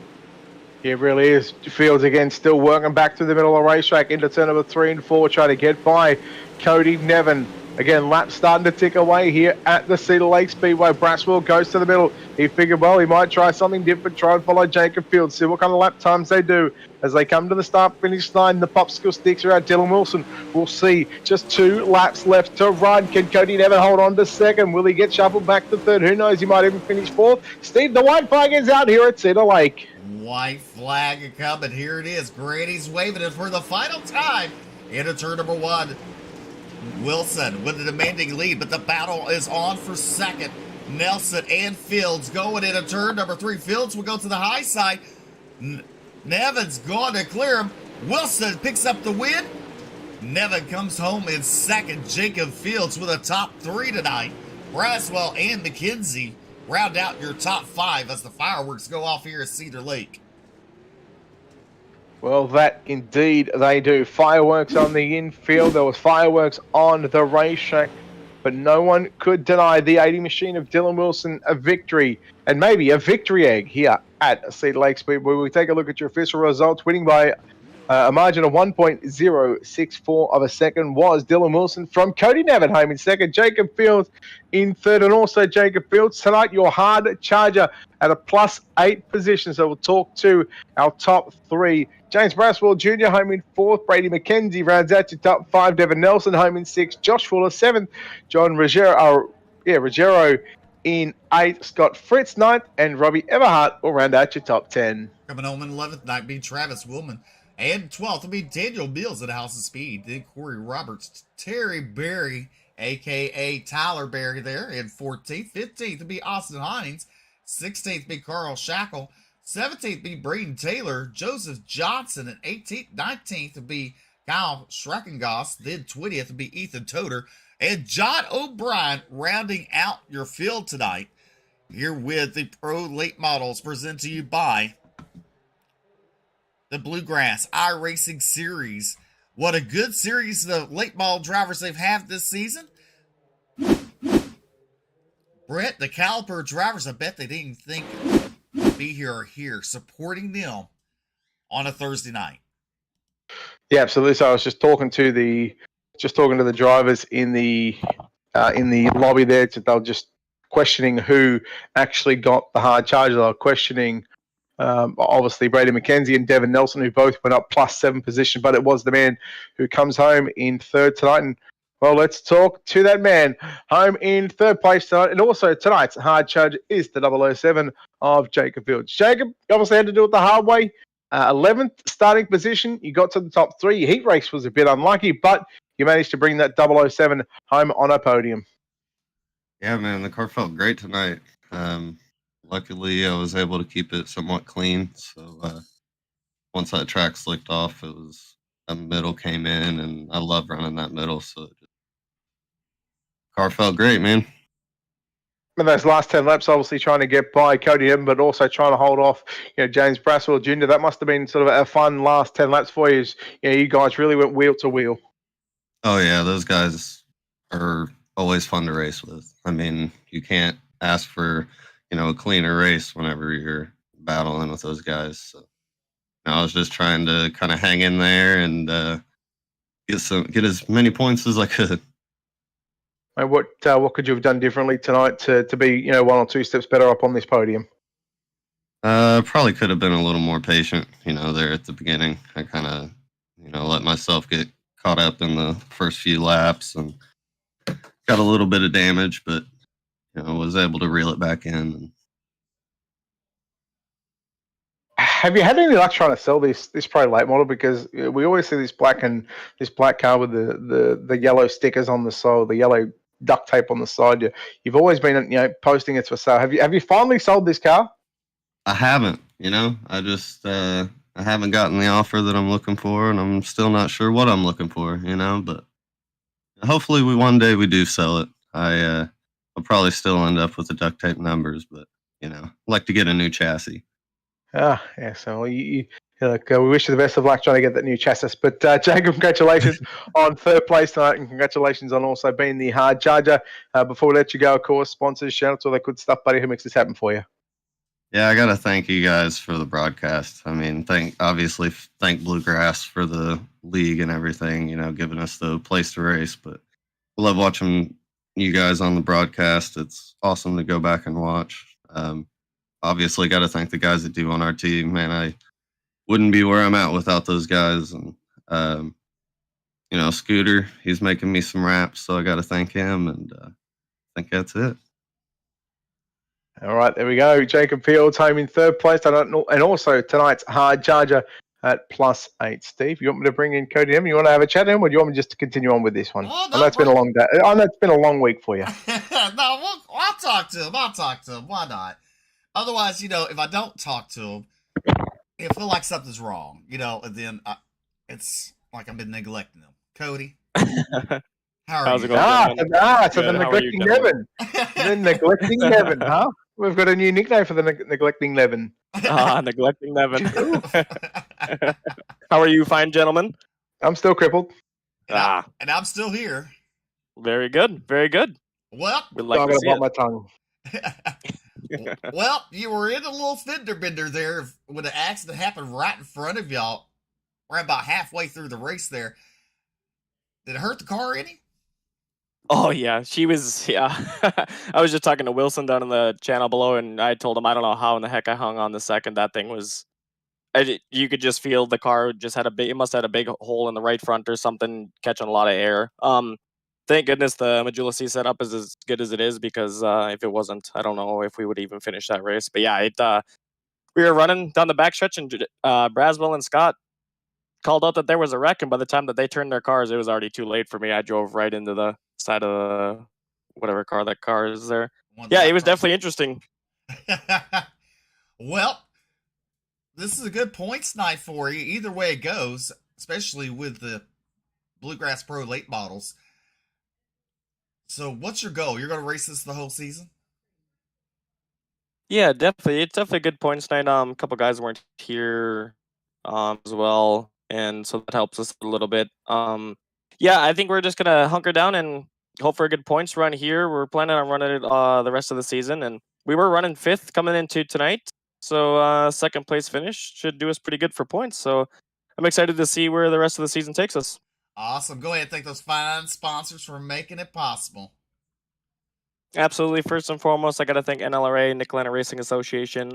It really is. Fields again still working back through the middle of the racetrack into turn number 3 and 4, trying to get by Cody Nevin. Again, laps starting to tick away here at the Cedar Lake Speedway. Braswell goes to the middle. He figured, well, he might try something different, try and follow Jacob Fields, see what kind of lap times they do. As they come to the start-finish line, the popsicle sticks are out. Dylan Wilson, we'll see. Just 2 laps left to run. Can Cody Nevin hold on to second? Will he get shuffled back to third? Who knows? He might even finish 4th. Steve, the white flag is out here at Cedar Lake. White flag coming. Here it is. Grady's waving it for the final time into turn number 1. Wilson with a demanding lead, but the battle is on for second. Nelson and Fields going into turn number 3. Fields will go to the high side. Nevin's going to clear him. Wilson picks up the win. Nevin comes home in second. Jacob Fields with a top 3 tonight. Braswell and McKenzie round out your top 5 as the fireworks go off here at Cedar Lake. Well, that indeed they do. Fireworks on the infield. There was fireworks on the racetrack, but no one could deny the 80 machine of Dylan Wilson a victory, and maybe a victory egg here at Cedar Lake Speedway. We take a look at your official results. Winning by a margin of 1.064 of a second was Dylan Wilson from Cody Nevin home in second. Jacob Fields in third, and also Jacob Fields tonight, your hard charger at a +8 position. So we'll talk to our top 3. James Braswell Jr. home in 4th. Brady McKenzie rounds out your top 5. Devin Nelson home in 6th. Josh Fuller 7th. John Ruggiero in 8th. Scott Fritz 9th. And Robbie Everhart will round out your top 10. Coming home in 11th night be Travis Willman. And 12th will be Daniel Mills at House of Speed. Then Corey Roberts, Terry Berry, a.k.a. Tyler Berry there in 14th. 15th will be Austin Hines. 16th be Carl Shackle. 17th be Braden Taylor. Joseph Johnson. And 18th, 19th would be Kyle Schreckengoss. Then 20th would be Ethan Toder. And John O'Brien rounding out your field tonight. Here with the Pro Late Models presented to you by the Bluegrass iRacing Series. What a good series of late model drivers they've had this season. Brett, the caliper drivers, I bet they didn't think would be here or here, supporting them on a Thursday night. Yeah, absolutely. So I was just talking to the drivers in the lobby there. They were just questioning who actually got the hard charger. They were questioning obviously Brady McKenzie and Devin Nelson, who both went up +7 position, but it was the man who comes home in third tonight. And well, let's talk to that man home in third place tonight. And also tonight's hard charger is the 007 of Jacob Fields. Jacob, you obviously had to do it the hard way. 11th starting position. You got to the top 3. Your heat race was a bit unlucky, but you managed to bring that 007 home on a podium. Yeah, man, the car felt great tonight. Luckily, I was able to keep it somewhat clean. So once that track slicked off, it was a middle came in, and I love running that middle. So car felt great, man. And those last 10 laps, obviously trying to get by Cody Evans, but also trying to hold off, James Braswell Jr. That must have been sort of a fun last 10 laps for you. You guys really went wheel to wheel. Oh yeah, those guys are always fun to race with. I mean, you can't ask for a cleaner race whenever you're battling with those guys. So I was just trying to kind of hang in there and get as many points as I could. And what could you have done differently tonight to be 1 or 2 steps better up on this podium? Probably could have been a little more patient, there at the beginning. I kind of, let myself get caught up in the first few laps and got a little bit of damage, but was able to reel it back in. Have you had any luck trying to sell this pro late model? Because we always see this black car with the yellow stickers on the side, the yellow duct tape on the side. You've always been posting it's for sale. Have you finally sold this car? I haven't. I just I haven't gotten the offer that I'm looking for, and I'm still not sure what I'm looking for. But hopefully one day we do sell it. I'll probably still end up with the duct tape numbers, but I'd like to get a new chassis. Yeah. So we wish you the best of luck trying to get that new chassis. But Jacob, congratulations on third place tonight, and congratulations on also being the hard charger. Before we let you go, of course, sponsors, shout out to all that good stuff, buddy. Who makes this happen for you? Yeah, I gotta thank you guys for the broadcast. I mean, thank Bluegrass for the league and everything. Giving us the place to race. But I love watching you guys on the broadcast. It's awesome to go back and watch. Obviously, got to thank the guys that do on our team. Man, I wouldn't be where I'm at without those guys. And, Scooter, he's making me some raps, so I got to thank him. And I think that's it. All right, there we go. Jacob Fields home in third place. And also tonight's hard charger at +8. Steve, you want me to bring in Cody M? You want to have a chat to him, or do you want me just to continue on with this one? Oh, no, I know it's been a long day. I know it's been a long week for you. No, I'll talk to him. Why not? Otherwise, if I don't talk to him, it'll feel like something's wrong, and then it's like I've been neglecting him. Cody, how are you? How's it going? So the neglecting Nevin. The neglecting Nevin, huh? We've got a new nickname for the neglecting Nevin. Neglecting Nevin. How are you, fine gentlemen? I'm still crippled. And I'm still here. Very good. Very good. Well, We'd like I'm to going see to it. bite my tongue. Well, you were in a little fender bender there when the accident happened right in front of y'all. Right about halfway through the race there. Did it hurt the car any? Oh, yeah. She was, yeah. I was just talking to Wilson down in the channel below, and I told him I don't know how in the heck I hung on the second. That thing was, you could just feel the car just had it must have had a big hole in the right front or something, catching a lot of air. Thank goodness the Majula C setup is as good as it is, because if it wasn't, I don't know if we would even finish that race. But yeah, we were running down the backstretch, and Braswell and Scott called out that there was a wreck, and by the time that they turned their cars, it was already too late for me. I drove right into the side of the whatever car that car is there. Yeah, it was definitely interesting. Well, this is a good points night for you. Either way it goes, especially with the Bluegrass Pro late models. So, what's your goal? You're going to race this the whole season? Yeah, definitely. It's definitely a good points night. A couple guys weren't here as well, and so that helps us a little bit. Yeah, I think we're just gonna hunker down and hope for a good points run here. We're planning on running it the rest of the season, and we were running fifth coming into tonight, so second place finish should do us pretty good for points. So I'm excited to see where the rest of the season takes us. Awesome. Go ahead and thank those fine sponsors for making it possible. Absolutely. First and foremost, I got to thank NLRA, Nick Lanner Racing Association,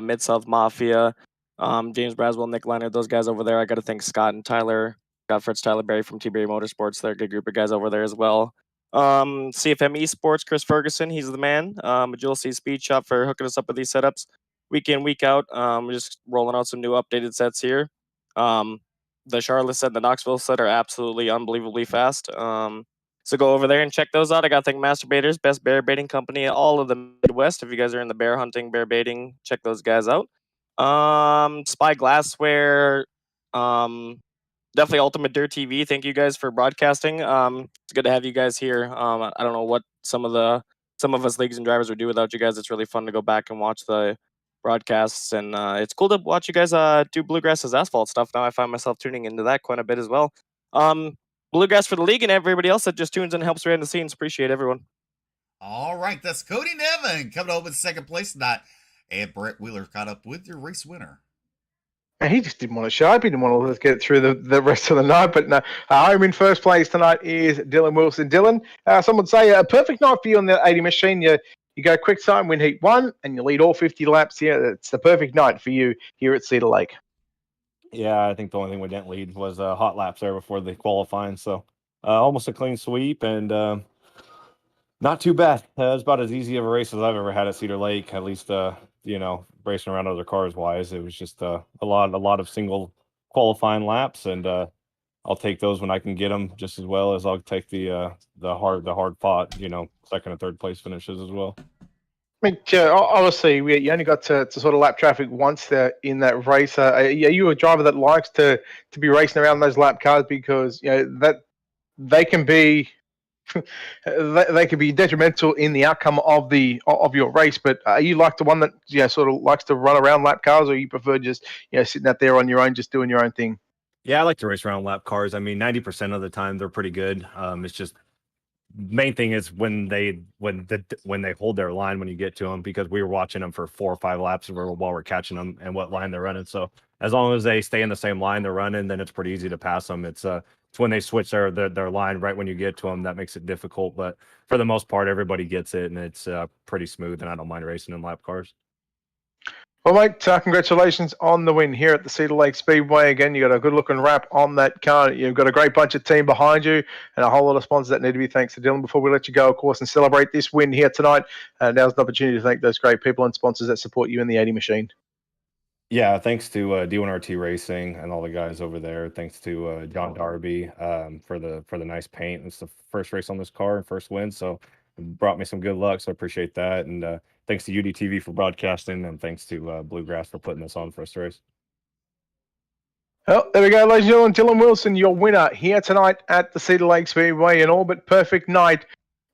Mid South Mafia, James Braswell, Nick Lanner, those guys over there. I got to thank Scott and Tyler. Got Fritz Tyler Berry from TBA Motorsports. They're a good group of guys over there as well. CFM Esports, Chris Ferguson, he's the man. Agility C Speed Shop for hooking us up with these setups week in, week out. We're just rolling out some new updated sets here. The Charlotte set and the Knoxville set are absolutely unbelievably fast. So go over there and check those out. I got to thank Masturbators, best bear baiting company, all of the Midwest. If you guys are in the bear hunting, bear baiting, check those guys out. Spy Glassware, definitely Ultimate Dirt TV. Thank you guys for broadcasting. It's good to have you guys here. I don't know what some of us leagues and drivers would do without you guys. It's really fun to go back and watch the broadcasts, and it's cool to watch you guys do Bluegrass's asphalt stuff. Now I find myself tuning into that quite a bit as well. Bluegrass for the league and everybody else that just tunes in and helps behind the scenes. Appreciate everyone. All right, that's Cody Nevin coming home in second place tonight. And Brett Wheeler caught up with your race winner. And he just didn't want to show up. He didn't want to get through the rest of the night. But no, home in first place tonight is Dylan Wilson. Dylan, some would say a perfect night for you on the 80 machine. You go quick time, win heat 1, and you lead all 50 laps here. It's the perfect night for you here at Cedar Lake. Yeah, I think the only thing we didn't lead was hot laps there before the qualifying. So almost a clean sweep and not too bad. It was about as easy of a race as I've ever had at Cedar Lake, at least, racing around other cars wise. It was just a lot of single qualifying laps, and I'll take those when I can get them just as well as I'll take the hard fought, second and third place finishes as well. I mean, obviously, you only got to sort of lap traffic once there in that race. Are you a driver that likes to be racing around those lap cars because that they can be they can be detrimental in the outcome of your race? But are you like the one that sort of likes to run around lap cars, or you prefer just sitting out there on your own, just doing your own thing? Yeah, I like to race around lap cars. I mean, 90% of the time they're pretty good. It's just main thing is when they hold their line when you get to them, because we were watching them for 4 or 5 laps while we're catching them and what line they're running. So as long as they stay in the same line they're running, then it's pretty easy to pass them. It's when they switch their line right when you get to them that makes it difficult. But for the most part, everybody gets it, and it's pretty smooth. And I don't mind racing in lap cars. Well, mate, congratulations on the win here at the Cedar Lake Speedway. Again, you got a good-looking wrap on that car. You've got a great budget team behind you and a whole lot of sponsors that need to be thanks to Dylan. Before we let you go, of course, and celebrate this win here tonight, now's an opportunity to thank those great people and sponsors that support you in the 80 machine. Yeah, thanks to D1RT Racing and all the guys over there. Thanks to John Darby for the nice paint. It's the first race on this car and first win, so it brought me some good luck. So I appreciate that. And thanks to UDTV for broadcasting, and thanks to Bluegrass for putting this on for us to race. Well, there we go, ladies and gentlemen. Dylan Wilson, your winner here tonight at the Cedar Lake Speedway. An all but perfect night.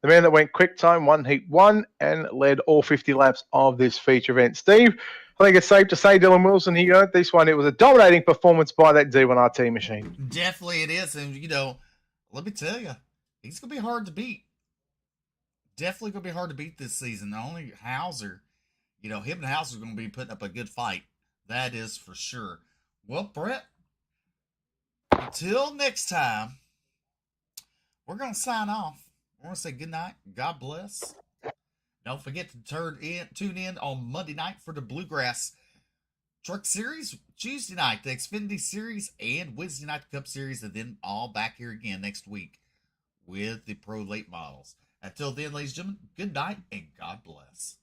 The man that went quick time, won heat 1, and led all 50 laps of this feature event. Steve, I think it's safe to say Dylan Wilson, he got this one. It was a dominating performance by that D1RT machine. Definitely it is. And, let me tell you, he's going to be hard to beat. Definitely going to be hard to beat this season. The only Hauser, him and Hauser are going to be putting up a good fight. That is for sure. Well, Brett, until next time, we're going to sign off. We're going to say good night. God bless. Don't forget to tune in on Monday night for the Bluegrass Truck Series, Tuesday night, the Xfinity Series, and Wednesday night, the Cup Series, and then all back here again next week with the Pro Late Models. Until then, ladies and gentlemen, good night and God bless.